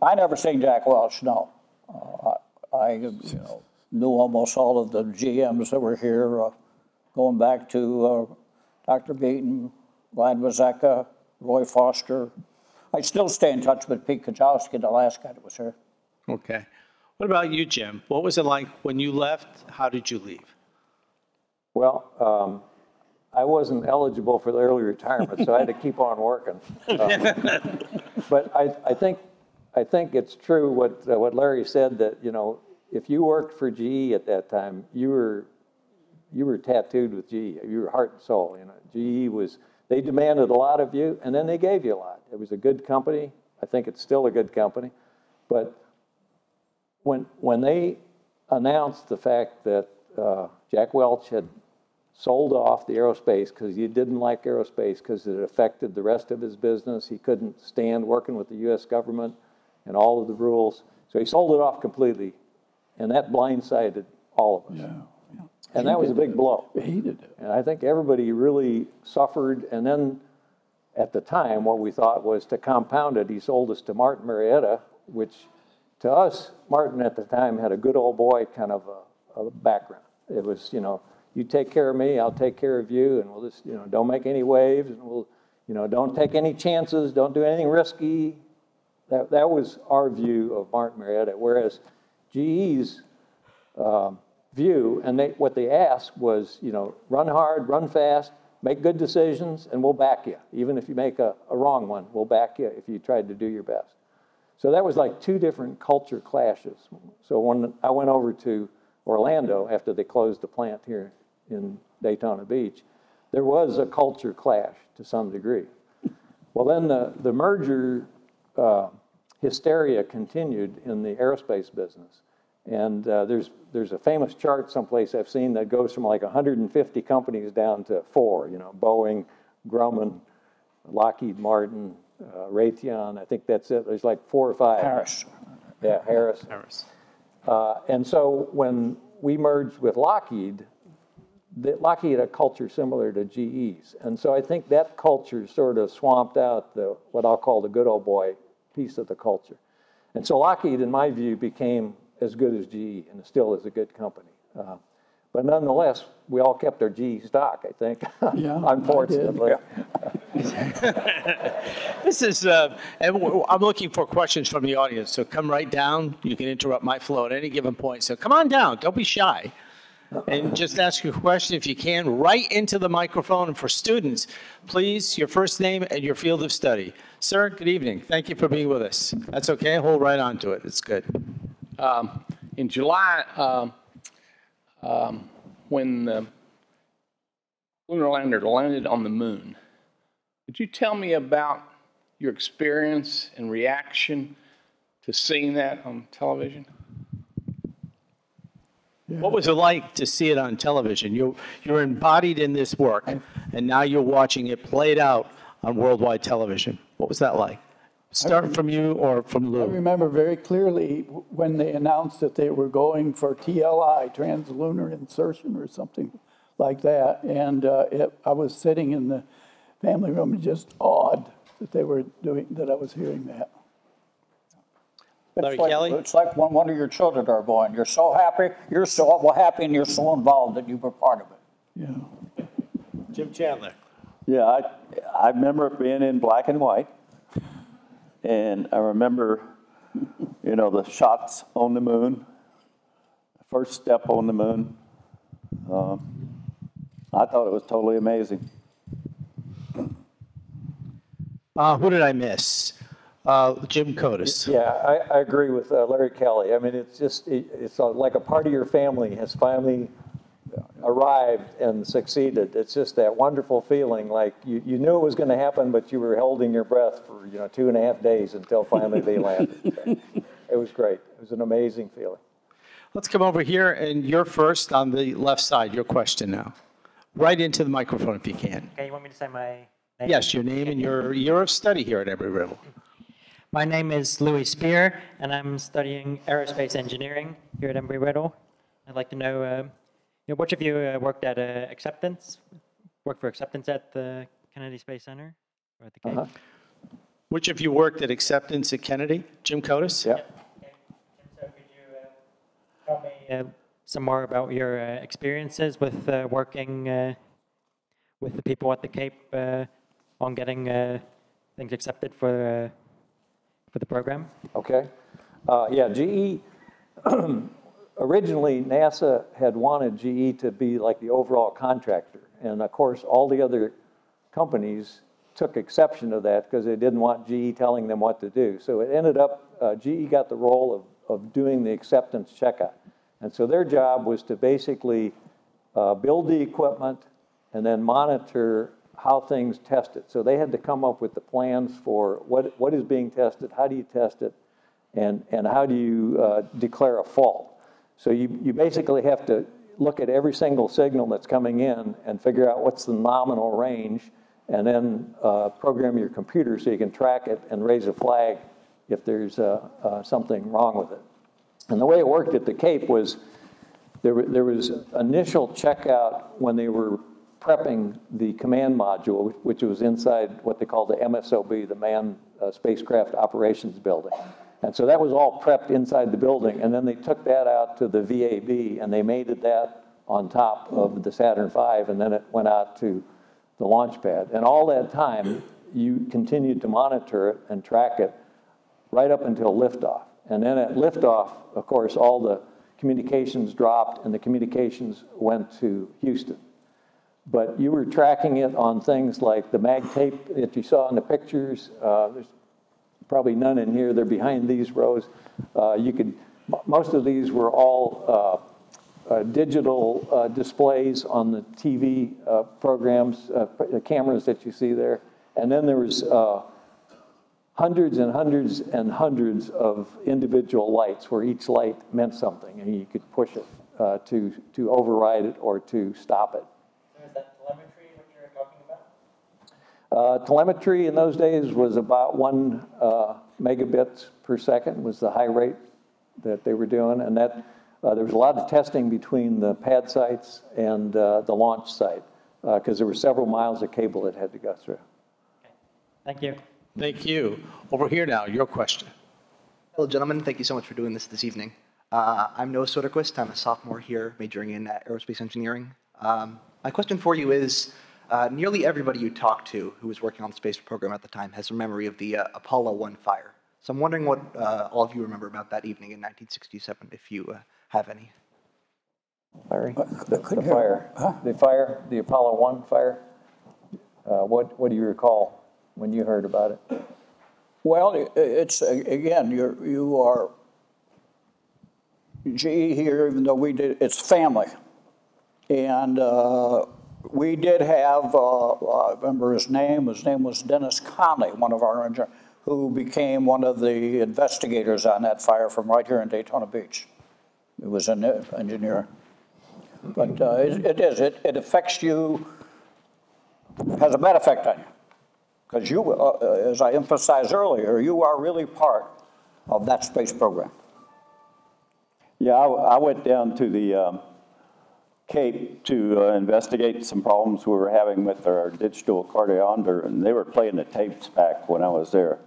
I never seen Jack Welch, no. I knew almost all of the GMs that were here, going back to Dr. Beaton, Vlad Wazeka, Roy Foster. I still stay in touch with Pete Kajowski, the last guy that was here. Okay. What about you, Jim? What was it like when you left? How did you leave? Well, I wasn't eligible for the early retirement, so I had to keep on working. But I think it's true what Larry said, that, you know, if you worked for GE at that time, you were tattooed with GE. You were heart and soul. You know, GE they demanded a lot of you, and then they gave you a lot. It was a good company. I think it's still a good company. But when they announced the fact that Jack Welch had sold off the aerospace because he didn't like aerospace because it affected the rest of his business, he couldn't stand working with the U.S. government and all of the rules. So he sold it off completely, and that blindsided all of us. Yeah. And that was a big blow. He hated it. And I think everybody really suffered. And then at the time, what we thought was, to compound it, he sold us to Martin Marietta, which to us, Martin at the time had a good old boy kind of a background. It was, you know, you take care of me, I'll take care of you, and we'll just, you know, don't make any waves, and we'll, you know, don't take any chances, don't do anything risky. That was our view of Martin Marietta, whereas GE's view, and what they asked was, you know, run hard, run fast, make good decisions, and we'll back you. Even if you make a wrong one, we'll back you if you tried to do your best. So that was like two different culture clashes. So when I went over to Orlando after they closed the plant here in Daytona Beach, there was a culture clash to some degree. Well, then the merger hysteria continued in the aerospace business. And there's a famous chart someplace I've seen that goes from like 150 companies down to 4, you know, Boeing, Grumman, Lockheed Martin, Raytheon. I think that's it. There's like 4 or 5. Harris. Yeah, Harris. Harris. And so when we merged with Lockheed, Lockheed had a culture similar to GE's. And so I think that culture sort of swamped out what I'll call the good old boy piece of the culture. And so Lockheed, in my view, became as good as GE and still is a good company. But nonetheless, we all kept our GE stock, I think, Yeah, unfortunately. This is, and I'm looking for questions from the audience, so come right down. You can interrupt my flow at any given point. So come on down, don't be shy. And just ask your question, if you can, right into the microphone. And for students, please, your first name and your field of study. Sir, good evening. Thank you for being with us. That's okay, hold right on to it, it's good. In July, when the lunar lander landed on the moon, could you tell me about your experience and reaction to seeing that on television? What was it like to see it on television? You're embodied in this work, and now you're watching it played out on worldwide television. What was that like? Start from you or from Lou? I remember very clearly when they announced that they were going for TLI, translunar insertion or something like that. And I was sitting in the family room and just awed that they were doing, that I was hearing that. Larry Kelly? It's like when one of your children are born. You're so happy, you're so happy, and you're so involved that you were part of it. Yeah. Jim Chandler. Yeah, I remember it being in black and white. And I remember, the shots on the moon, first step on the moon. I thought it was totally amazing. Who did I miss? Jim Cotis. Yeah, I agree with Larry Kelly. I mean, it's like a part of your family has finally arrived and succeeded. It's just that wonderful feeling, like you knew it was going to happen, but you were holding your breath for 2.5 days until finally they landed. It was great. It was an amazing feeling. Let's come over here, and you're first on the left side. Your question now. Right into the microphone if you can. Okay, you want me to say my name? Yes, your name and your year of study here at Embry-Riddle. My name is Louis Spear, and I'm studying aerospace engineering here at Embry-Riddle. I'd like to know, which of you worked at Acceptance, worked for Acceptance at the Kennedy Space Center or at the Cape? Which of you worked at Acceptance at Kennedy? Jim Cotis? Yeah. Okay. And so could you tell me some more about your experiences with working with the people at the Cape on getting things accepted for the program? Okay. Yeah, GE, originally NASA had wanted GE to be like the overall contractor. And of course, all the other companies took exception to that because they didn't want GE telling them what to do. So it ended up, GE got the role of doing the acceptance checkout. And so their job was to basically build the equipment and then monitor how things tested. So they had to come up with the plans for what is being tested, how do you test it, and how do you declare a fault. So you basically have to look at every single signal that's coming in and figure out what's the nominal range, and then program your computer so you can track it and raise a flag if there's something wrong with it. And the way it worked at the Cape was there was initial checkout when they were prepping the command module, which was inside what they call the MSOB, the Manned Spacecraft Operations Building. And so that was all prepped inside the building, and then they took that out to the VAB, and they mated that on top of the Saturn V, and then it went out to the launch pad. And all that time, you continued to monitor it and track it right up until liftoff. And then at liftoff, of course, all the communications dropped, and the communications went to Houston. But you were tracking it on things like the mag tape that you saw in the pictures. There's probably none in here. They're behind these rows. Most of these were all digital displays on the TV programs, the cameras that you see there. And then there was hundreds and hundreds and hundreds of individual lights where each light meant something, and you could push it to override it or to stop it. Is that telemetry what you're talking Telemetry in those days was about 1 megabits per second was the high rate that they were doing, and that there was a lot of testing between the pad sites and the launch site because there were several miles of cable that had to go through. Thank you. Thank you. Over here now, your question. Hello, gentlemen. Thank you so much for doing this evening. I'm Noah Soderquist. I'm a sophomore here, majoring in aerospace engineering. My question for you is, nearly everybody you talk to who was working on the space program at the time has a memory of the Apollo 1 fire. So I'm wondering what all of you remember about that evening in 1967, if you have any. Larry, the fire, the Apollo 1 fire. What do you recall when you heard about it? Well, it's, again, you are GE here, even though we did, it's family. And we did have, I remember his name was Dennis Conley, one of our engineers, who became one of the investigators on that fire from right here in Daytona Beach. He was an engineer. But it affects you, has a bad effect on you. Because you, as I emphasized earlier, you are really part of that space program. Yeah, I went down to the Cape to investigate some problems we were having with our digital cardiometer, and they were playing the tapes back when I was there.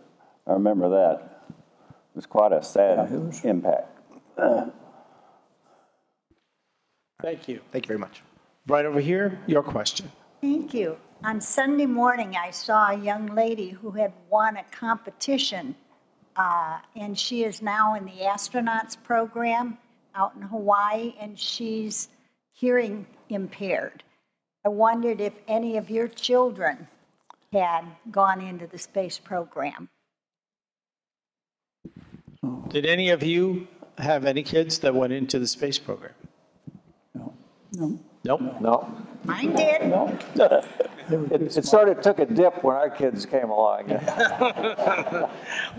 I remember that. It was quite a sad impact. Thank you. Thank you very much. Right over here, your question. Thank you. On Sunday morning, I saw a young lady who had won a competition, and she is now in the astronauts program out in Hawaii, and she's hearing impaired. I wondered if any of your children had gone into the space program. Did any of you have any kids that went into the space program? No. No. Nope. No. Mine did. No. It sort of took a dip when our kids came along.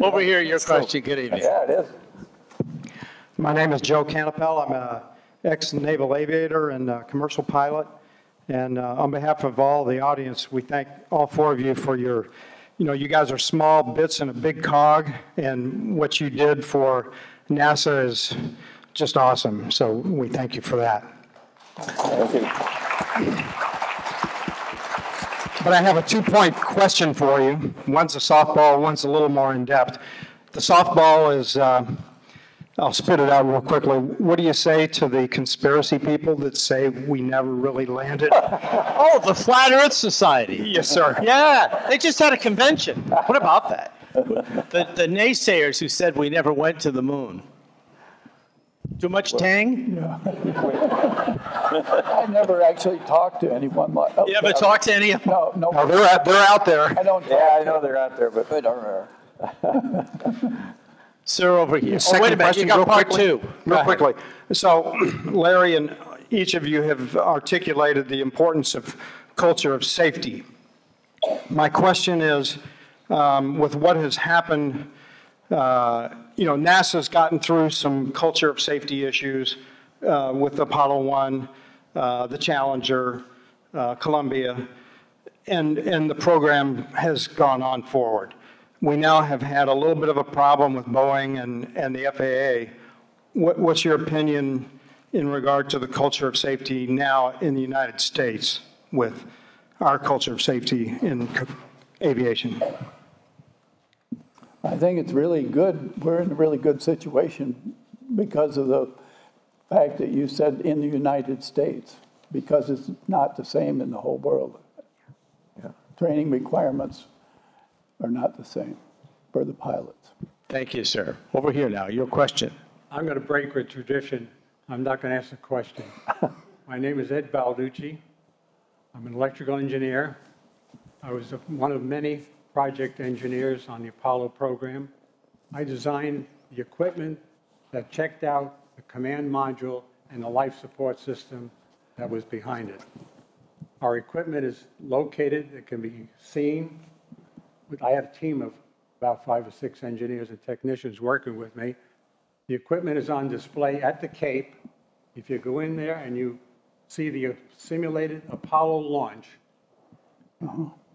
Over here, your question. Good evening. Yeah, it is. My name is Joe Canapel. I'm an ex-naval aviator and commercial pilot. And on behalf of all the audience, we thank all four of you for your, you guys are small bits in a big cog, and what you did for NASA is just awesome. So we thank you for that. Thank you. But I have a two-point question for you. One's a softball, one's a little more in-depth. The softball is, I'll spit it out real quickly. What do you say to the conspiracy people that say we never really landed? Oh, the Flat Earth Society. Yes, sir. Yeah, they just had a convention. What about that? The naysayers who said we never went to the moon. Too much tang? Yeah. I never actually talked to anyone like that. You ever talked to any of them? No. Oh, they're out there. I don't. Yeah, I know they're out there, but They don't. Sir, over here. Second Wait a minute, question, you got real part quickly. two. Real quickly. So, Larry and each of you have articulated the importance of culture of safety. My question is, with what has happened, NASA's gotten through some culture of safety issues with Apollo 1, the Challenger, Columbia, and the program has gone on forward. We now have had a little bit of a problem with Boeing and the FAA. What's your opinion in regard to the culture of safety now in the United States with our culture of safety in aviation? I think it's really good. We're in a really good situation because of the fact that you said in the United States, because it's not the same in the whole world. Yeah. Training requirements are not the same for the pilots. Thank you, sir. Over here now, your question. I'm going to break with tradition. I'm not going to ask a question. My name is Ed Balducci. I'm an electrical engineer. I was one of many project engineers on the Apollo program. I designed the equipment that checked out the command module and the life support system that was behind it. Our equipment is located, it can be seen. I had a team of about 5 or 6 engineers and technicians working with me. The equipment is on display at the Cape. If you go in there and you see the simulated Apollo launch,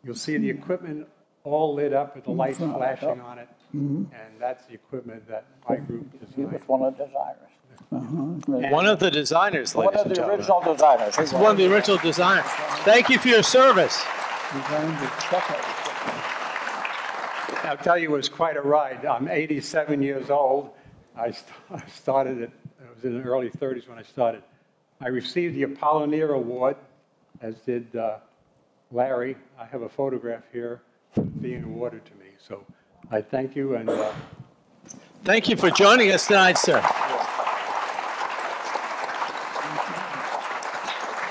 you'll see the equipment all lit up with the lights flashing on it. And that's the equipment that my group designed. He was one of the designers. One of the designers, ladies and gentlemen. One of the original designers. That's one of the original designers. Thank you for your service. I'll tell you, it was quite a ride. I'm 87 years old. I started it, I was in the early 30s when I started. I received the Apollinaire Award, as did Larry. I have a photograph here being awarded to me. So I thank you. And thank you for joining us tonight, sir.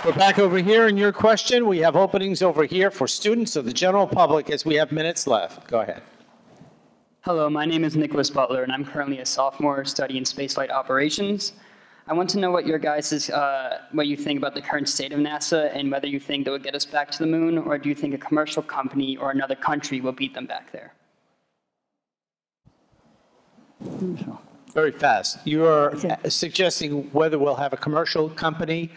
We're back over here in your question. We have openings over here for students of the general public as we have minutes left. Go ahead. Hello, my name is Nicholas Butler, and I'm currently a sophomore studying spaceflight operations. I want to know what your guys' what you think about the current state of NASA and whether you think that would get us back to the moon, or do you think a commercial company or another country will beat them back there? Very fast. You are suggesting whether we'll have a commercial company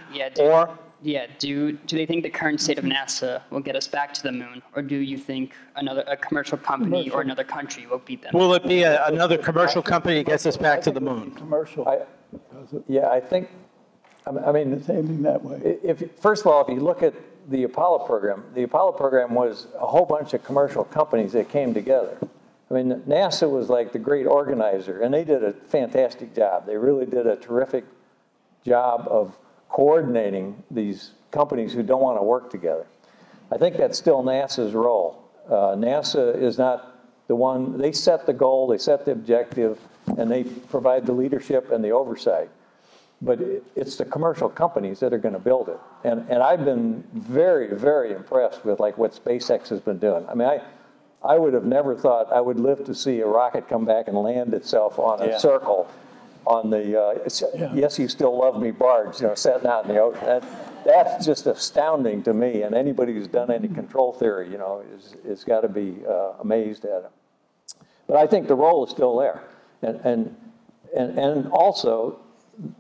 do they think the current state of NASA will get us back to the moon, or do you think a commercial company or another country will beat them? Will it be another commercial company that gets us back to the moon? Commercial. I think, I mean, it's aiming that way. First of all, if you look at the Apollo program was a whole bunch of commercial companies that came together. I mean, NASA was like the great organizer, and they did a fantastic job. They really did a terrific job of coordinating these companies who don't want to work together. I think that's still NASA's role. NASA is not the one, they set the goal, they set the objective, and they provide the leadership and the oversight. But it's the commercial companies that are going to build it. And I've been very, very impressed with like what SpaceX has been doing. I mean, I would have never thought I would live to see a rocket come back and land itself on a circle on the Yes, You Still Love Me barge, setting out in the ocean. That's just astounding to me, and anybody who's done any control theory, is got to be amazed at it. But I think the role is still there, and also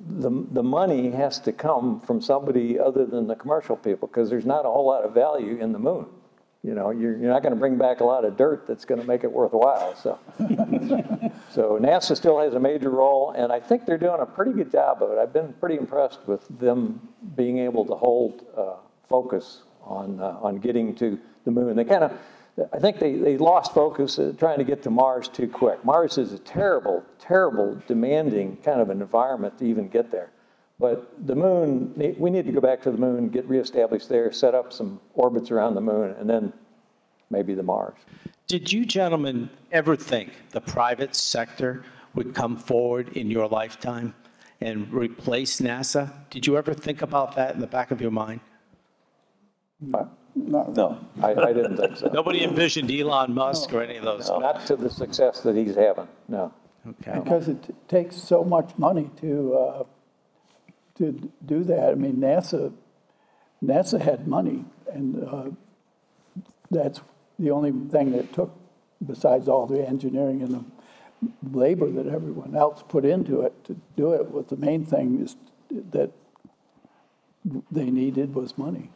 the money has to come from somebody other than the commercial people, because there's not a whole lot of value in the moon. You're not going to bring back a lot of dirt that's going to make it worthwhile. So, so NASA still has a major role, and I think they're doing a pretty good job of it. I've been pretty impressed with them being able to hold focus on getting to the moon. I think they lost focus trying to get to Mars too quick. Mars is a terrible, terrible, demanding kind of an environment to even get there. But the moon, we need to go back to the moon, get reestablished there, set up some orbits around the moon, and then maybe the Mars. Did you gentlemen ever think the private sector would come forward in your lifetime and replace NASA? Did you ever think about that in the back of your mind? No, I didn't think so. Nobody envisioned Elon Musk or any of those? No, not to the success that he's having, no. Okay. Because it takes so much money to do that. I mean, NASA had money, and that's the only thing that took, besides all the engineering and the labor that everyone else put into it to do it. Was the main thing is that they needed was money.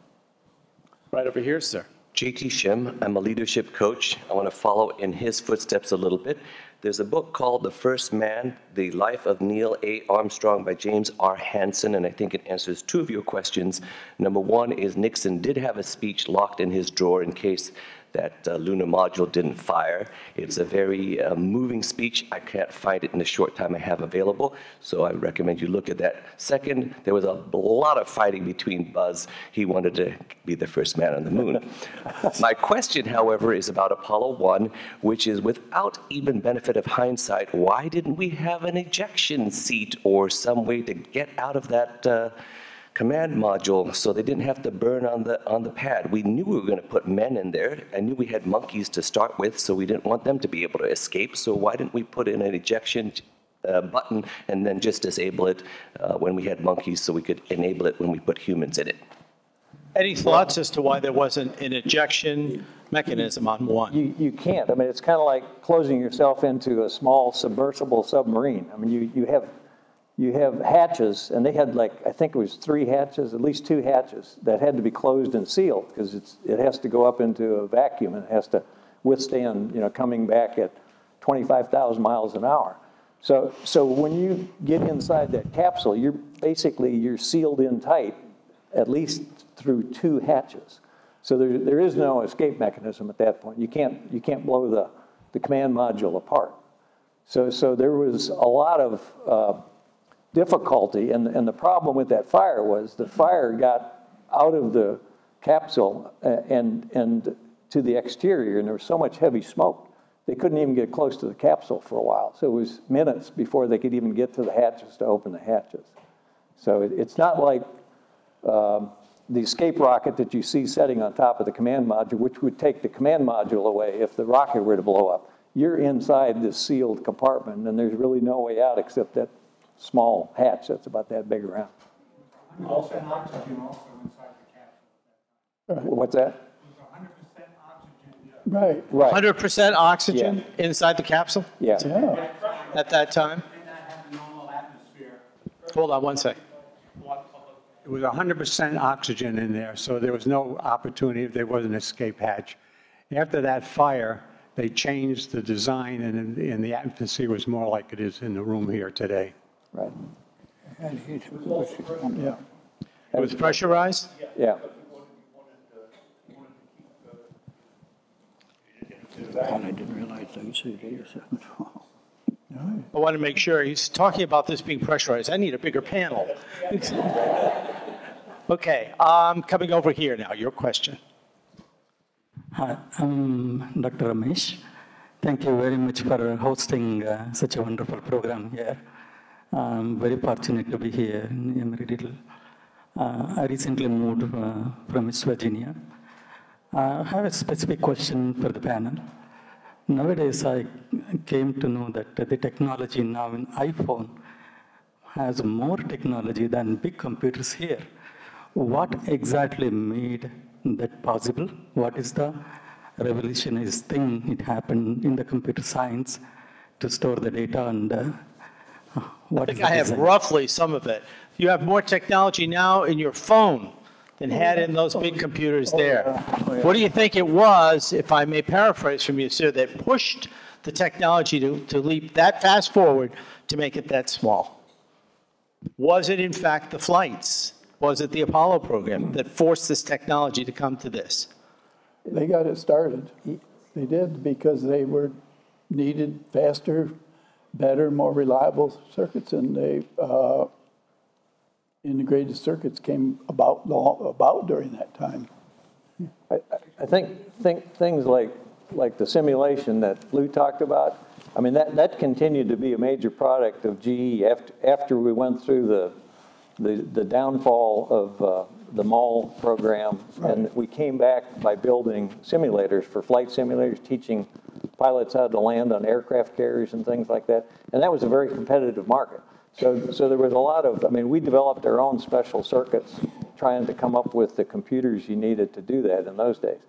Right over here, sir. JT Shim, I'm a leadership coach. I want to follow in his footsteps a little bit. There's a book called The First Man, The Life of Neil A. Armstrong by James R. Hansen, and I think it answers two of your questions. Number one is Nixon did have a speech locked in his drawer in case that lunar module didn't fire. It's a very moving speech. I can't find it in the short time I have available, so I recommend you look at that. Second, there was a lot of fighting between Buzz. He wanted to be the first man on the moon. My question, however, is about Apollo 1, which is, without even benefit of hindsight, why didn't we have an ejection seat or some way to get out of that command module so they didn't have to burn on the pad? We knew we were going to put men in there. I knew we had monkeys to start with, so we didn't want them to be able to escape. So why didn't we put in an ejection button and then just disable it when we had monkeys so we could enable it when we put humans in it? Any thoughts as to why there wasn't an ejection mechanism on one? You can't. I mean, it's kind of like closing yourself into a small submersible submarine. I mean, you you have hatches, and they had like, I think it was 3 hatches, at least 2 hatches, that had to be closed and sealed because it has to go up into a vacuum and it has to withstand, coming back at 25,000 miles an hour. So when you get inside that capsule, you're sealed in tight, at least through 2 hatches. So there is no escape mechanism at that point. You can't blow the command module apart. So there was a lot of difficulty, and the problem with that fire was the fire got out of the capsule and to the exterior, and there was so much heavy smoke, they couldn't even get close to the capsule for a while. So it was minutes before they could even get to the hatches to open the hatches. So it's not like the escape rocket that you see setting on top of the command module, which would take the command module away if the rocket were to blow up. You're inside this sealed compartment, and there's really no way out except that small hatch that's about that big around. Also, oxygen also inside the capsule. What's that? Right. 100% oxygen inside the capsule? Yeah. At that time? Hold on one second. It was 100% oxygen in there, so there was no opportunity if there was an escape hatch. After that fire, they changed the design, and the atmosphere was more like it is in the room here today. Right. Yeah. It was pressurized? Yeah. I didn't realize they said 87. I want to make sure he's talking about this being pressurized. I need a bigger panel. Okay, coming over here now. Your question. Hi, I'm Dr. Ramesh. Thank you very much for hosting such a wonderful program here. I'm very fortunate to be here in Embry-Riddle. I recently moved from West Virginia. I have a specific question for the panel. Nowadays, I came to know that the technology now in iPhone has more technology than big computers here. What exactly made that possible? What is the revolutionary thing it happened in the computer science to store the data, and I think I have roughly some of it. You have more technology now in your phone than had in those big computers there. What do you think it was, if I may paraphrase from you, sir, that pushed the technology to leap that fast forward to make it that small? Was it, in fact, the flights? Was it the Apollo program that forced this technology to come to this? They got it started. They did, because they needed faster, better, more reliable circuits, and they integrated circuits came about during that time. I think things like the simulation that Lou talked about, I mean, that continued to be a major product of GE after we went through the downfall of the MAL program, right. And we came back by building simulators for flight simulators, teaching pilots how to land on aircraft carriers and things like that, and that was a very competitive market. So there was a lot of, I mean, we developed our own special circuits trying to come up with the computers you needed to do that in those days.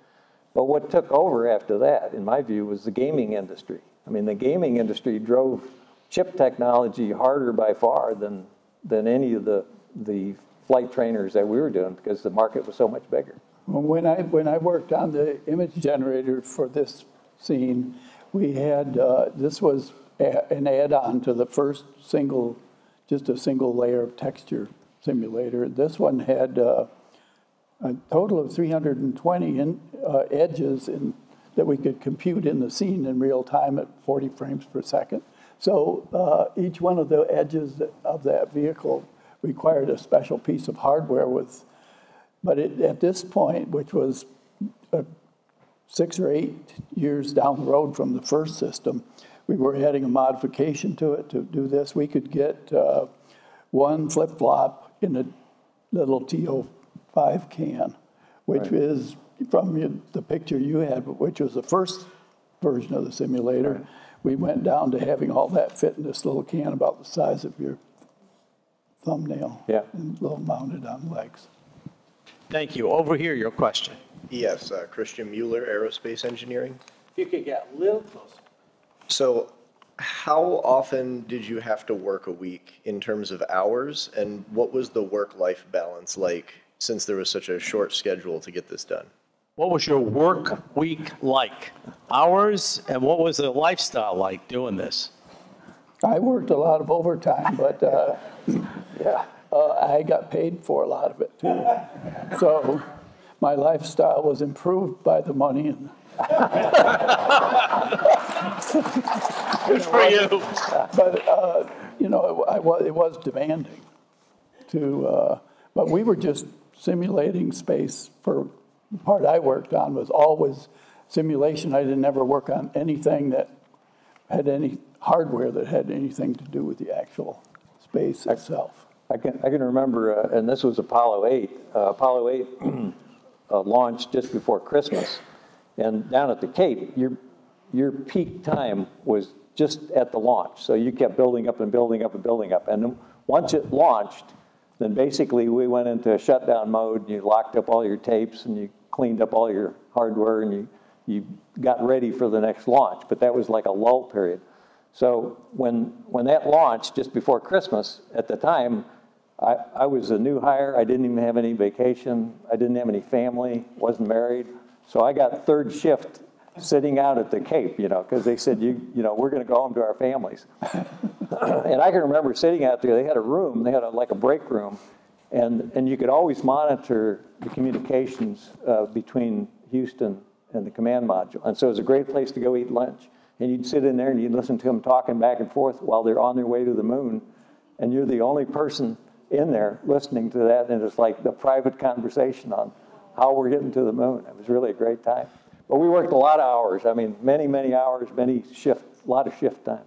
But what took over after that, in my view, was the gaming industry. I mean, the gaming industry drove chip technology harder by far than any of the flight trainers that we were doing, because the market was so much bigger. Well, when I worked on the image generator for this scene, we had, this was an add-on to the first just a single layer of texture simulator. This one had a total of 320 edges that we could compute in the scene in real time at 40 frames per second. So each one of the edges of that vehicle required a special piece of hardware but at this point, which was 6 or 8 years down the road from the first system, we were adding a modification to it to do this. We could get one flip-flop in a little TO5 can, which right. is from the picture you had, which was the first version of the simulator. Right. We went down to having all that fit in this little can about the size of your thumbnail, yeah, and little mounted on legs. Thank you. Over here, your question. Yes, Christian Mueller, Aerospace Engineering. If you could get a little closer. So how often did you have to work a week in terms of hours, and what was the work-life balance like since there was such a short schedule to get this done? What was your work week like? Hours, and what was the lifestyle like doing this? I worked a lot of overtime, but yeah, I got paid for a lot of it too. So my lifestyle was improved by the money. And good for you. But you know, it was demanding. But we were just simulating space. For the part I worked on was always simulation. I didn't ever work on anything that had any hardware that had anything to do with the actual space itself. I can remember, and this was Apollo 8. Apollo 8 launched just before Christmas. And down at the Cape, your peak time was just at the launch. So you kept building up and building up and building up. And once it launched, then basically we went into a shutdown mode, and you locked up all your tapes, and you cleaned up all your hardware, and you got ready for the next launch. But that was like a lull period. So when that launched just before Christmas, at the time, I was a new hire. I didn't even have any vacation. I didn't have any family, wasn't married. So I got third shift sitting out at the Cape, you know, because they said, you know, we're going to go home to our families. And I can remember sitting out there. They had a room. They had like a break room. And you could always monitor the communications between Houston and the command module. And so it was a great place to go eat lunch. And you'd sit in there and you'd listen to them talking back and forth while they're on their way to the moon. And you're the only person in there listening to that. And it's like the private conversation on how we're getting to the moon. It was really a great time. But we worked a lot of hours. I mean, many, many hours, a lot of shift time.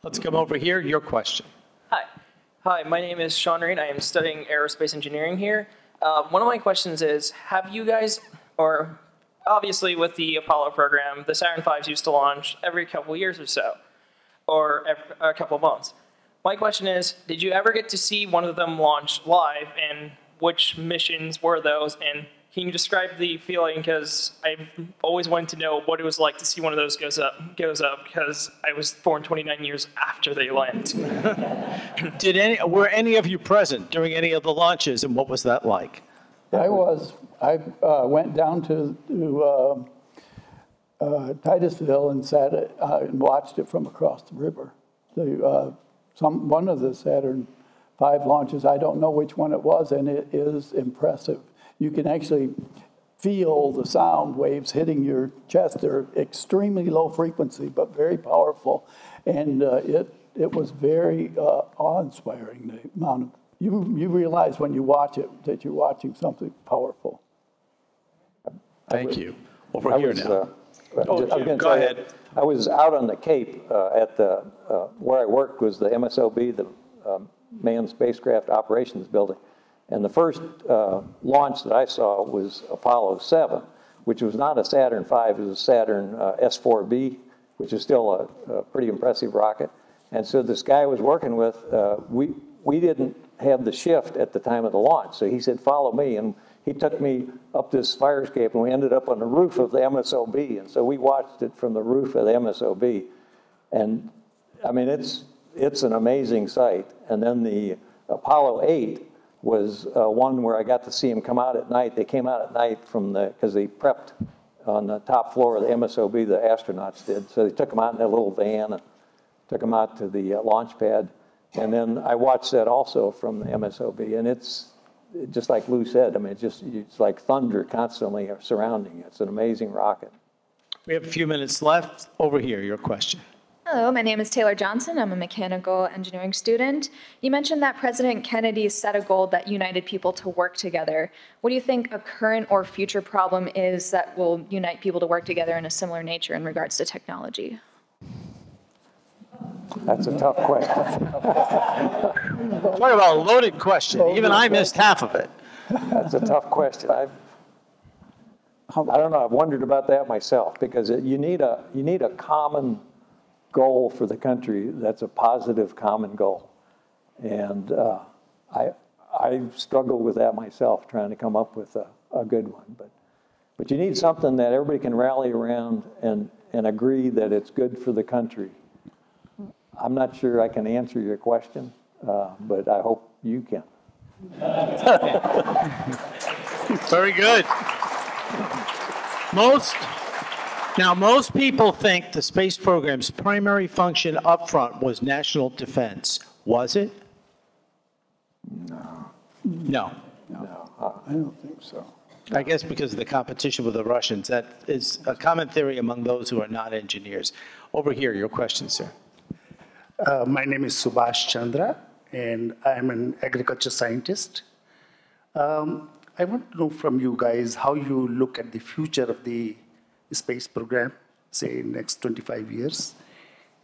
Let's come over here. Your question. Hi, my name is Sean Reed. I am studying aerospace engineering here. One of my questions is, have you guys, or obviously with the Apollo program, the Saturn V's used to launch every couple of years or so, or a couple of months. My question is, did you ever get to see one of them launch live, and which missions were those? And can you describe the feeling? Because I've always wanted to know what it was like to see one of those goes up, because I was born 29 years after they land. Were any of you present during any of the launches, and what was that like? I was. I went down to Titusville and sat and watched it from across the river. One of the Saturn V launches, I don't know which one it was, and it is impressive. You can actually feel the sound waves hitting your chest. They're extremely low frequency, but very powerful. And it was very awe-inspiring, the amount of, you realize when you watch it that you're watching something powerful. Thank you. Over here now. Go ahead. I was out on the Cape at the, where I worked was the MSOB, the Manned Spacecraft Operations Building. And the first launch that I saw was Apollo 7, which was not a Saturn V, it was a Saturn S4B, which is still a pretty impressive rocket. And so this guy I was working with, we didn't have the shift at the time of the launch. So he said, follow me. And he took me up this fire escape, and we ended up on the roof of the MSOB. And so we watched it from the roof of the MSOB. And I mean, it's an amazing sight. And then the Apollo 8 was one where I got to see them come out at night. They came out at night because they prepped on the top floor of the MSOB, the astronauts did. So they took them out in their little van and took them out to the launch pad. And then I watched that also from the MSOB. And it's just like Lou said, I mean, it's like thunder constantly surrounding it. It's an amazing rocket. We have a few minutes left. Over here, your question. Hello, my name is Taylor Johnson. I'm a mechanical engineering student. You mentioned that President Kennedy set a goal that united people to work together. What do you think a current or future problem is that will unite people to work together in a similar nature in regards to technology? That's a tough question. Talk about a loaded question. Even I missed half of it. That's a tough question. I don't know. I've wondered about that myself, because you need a common goal for the country that's a positive common goal. And I struggle with that myself, trying to come up with a good one. But you need something that everybody can rally around and agree that it's good for the country. I'm not sure I can answer your question, but I hope you can. Very good. Most people think the space program's primary function up front was national defense. Was it? No. I don't think so. I guess because of the competition with the Russians. That is a common theory among those who are not engineers. Over here, your question, sir. My name is Subhash Chandra, and I'm an agriculture scientist. I want to know from you guys how you look at the future of the space program, say next 25 years,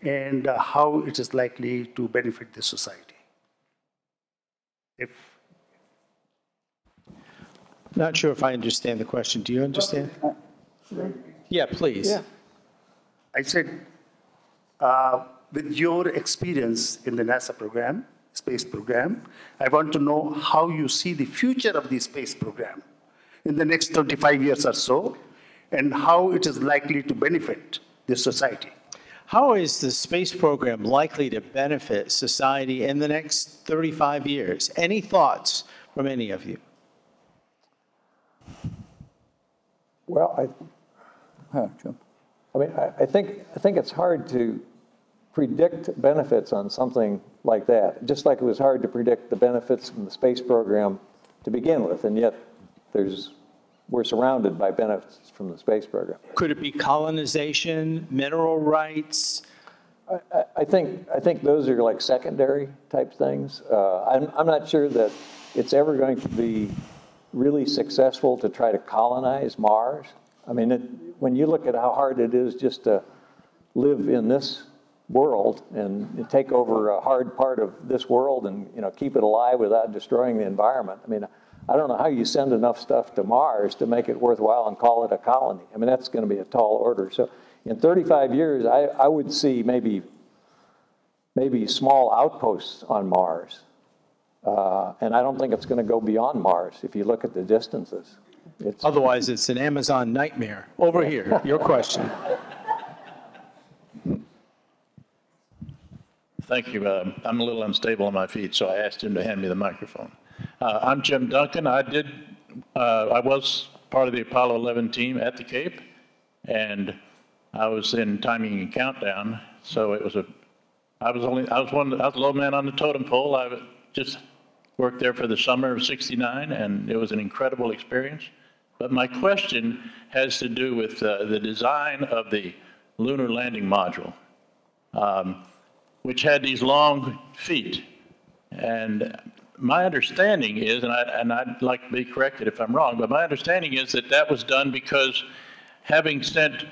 and how it is likely to benefit the society. Not sure if I understand the question. Do you understand? Yeah, please. Yeah. I said, with your experience in the NASA program, space program, I want to know how you see the future of the space program in the next 25 years or so, and how it is likely to benefit the society. How is the space program likely to benefit society in the next 35 years? Any thoughts from any of you? Well, I think it's hard to predict benefits on something like that, just like it was hard to predict the benefits from the space program to begin with, and yet we're surrounded by benefits from the space program. Could it be colonization, mineral rights? I think those are like secondary type things. I'm not sure that it's ever going to be really successful to try to colonize Mars. I mean, when you look at how hard it is just to live in this world and take over a hard part of this world and keep it alive without destroying the environment. I mean, I don't know how you send enough stuff to Mars to make it worthwhile and call it a colony. I mean, that's going to be a tall order. So in 35 years, I would see maybe small outposts on Mars. And I don't think it's going to go beyond Mars if you look at the distances. Otherwise, it's an Amazon nightmare. Over here, your question. Thank you. I'm a little unstable on my feet, so I asked him to hand me the microphone. I'm Jim Duncan. I was part of the Apollo 11 team at the Cape, and I was in timing and countdown. So it was I was a low man on the totem pole. I just worked there for the summer of '69, and it was an incredible experience. But my question has to do with the design of the lunar landing module, which had these long feet. And my understanding is, and I'd like to be corrected if I'm wrong, but my understanding is that that was done because having sent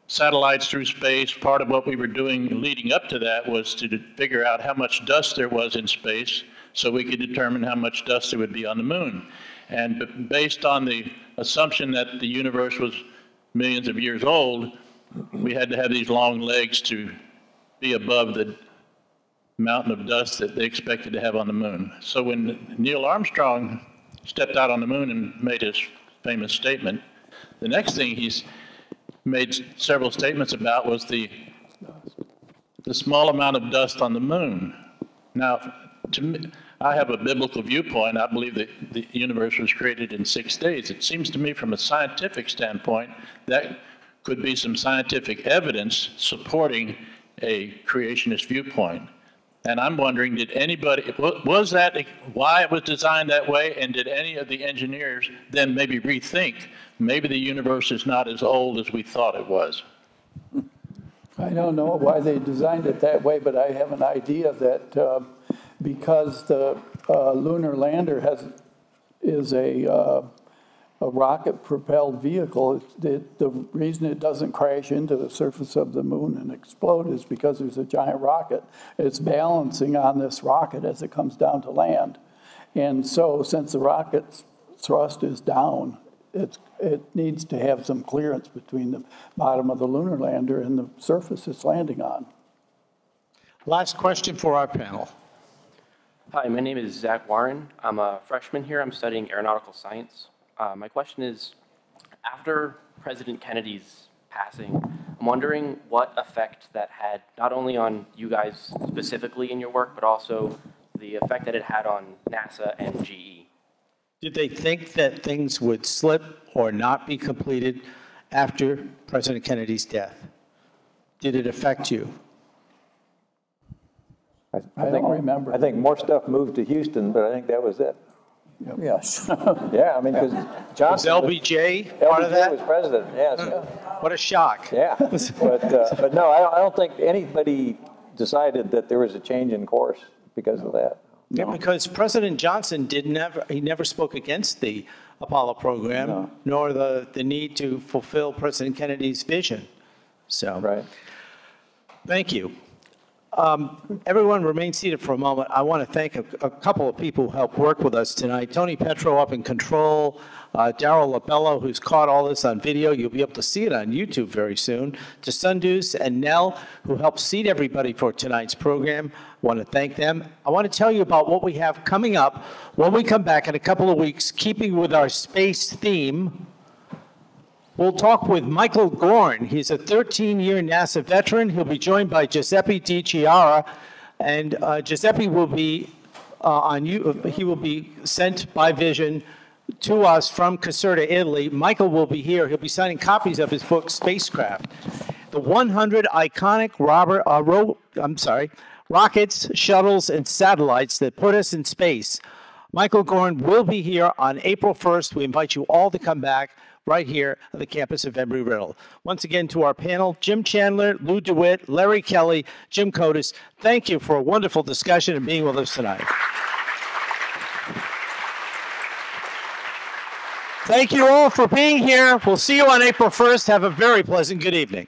satellites through space, part of what we were doing leading up to that was to figure out how much dust there was in space so we could determine how much dust there would be on the moon. And based on the assumption that the universe was millions of years old, we had to have these long legs to be above the mountain of dust that they expected to have on the moon. So when Neil Armstrong stepped out on the moon and made his famous statement, the next thing he's made several statements about was the small amount of dust on the moon. Now, to me, I have a biblical viewpoint. I believe that the universe was created in 6 days. It seems to me from a scientific standpoint, that could be some scientific evidence supporting a creationist viewpoint. And I'm wondering, did anybody, was that why it was designed that way? And did any of the engineers then maybe rethink, maybe the universe is not as old as we thought it was? I don't know why they designed it that way, but I have an idea that because the lunar lander is a rocket-propelled vehicle, the reason it doesn't crash into the surface of the moon and explode is because there's a giant rocket. It's balancing on this rocket as it comes down to land. And so since the rocket's thrust is down, it needs to have some clearance between the bottom of the lunar lander and the surface it's landing on. Last question for our panel. Hi, my name is Zach Warren. I'm a freshman here. I'm studying aeronautical science. My question is, after President Kennedy's passing, I'm wondering what effect that had, not only on you guys specifically in your work, but also the effect that it had on NASA and GE. Did they think that things would slip or not be completed after President Kennedy's death? Did it affect you? I don't remember. I think more stuff moved to Houston, but I think that was it. Yes. Yeah, I mean, because Johnson. Was LBJ part of that? was president, yes. What a shock. Yeah, but no, I don't think anybody decided that there was a change in course because of that. Yeah, because President Johnson never spoke against the Apollo program, nor the need to fulfill President Kennedy's vision. So, right. Thank you. Everyone remain seated for a moment. I want to thank a couple of people who helped work with us tonight. Tony Petro up in control, Daryl LaBello, who's caught all this on video. You'll be able to see it on YouTube very soon. To Sundus and Nell, who helped seat everybody for tonight's program. I want to thank them. I want to tell you about what we have coming up when we come back in a couple of weeks, keeping with our space theme. We'll talk with Michael Gorn. He's a 13-year NASA veteran. He'll be joined by Giuseppe Di Chiara, and Giuseppe will be he will be sent by Vision to us from Caserta, Italy. Michael will be here. He'll be signing copies of his book, Spacecraft. The 100 iconic rockets, shuttles, and satellites that put us in space. Michael Gorn will be here on April 1st. We invite you all to come back right here at the campus of Embry-Riddle. Once again, to our panel, Jim Chandler, Lou DeWitt, Larry Kelly, Jim Kotis, thank you for a wonderful discussion and being with us tonight. Thank you all for being here. We'll see you on April 1st. Have a very pleasant good evening.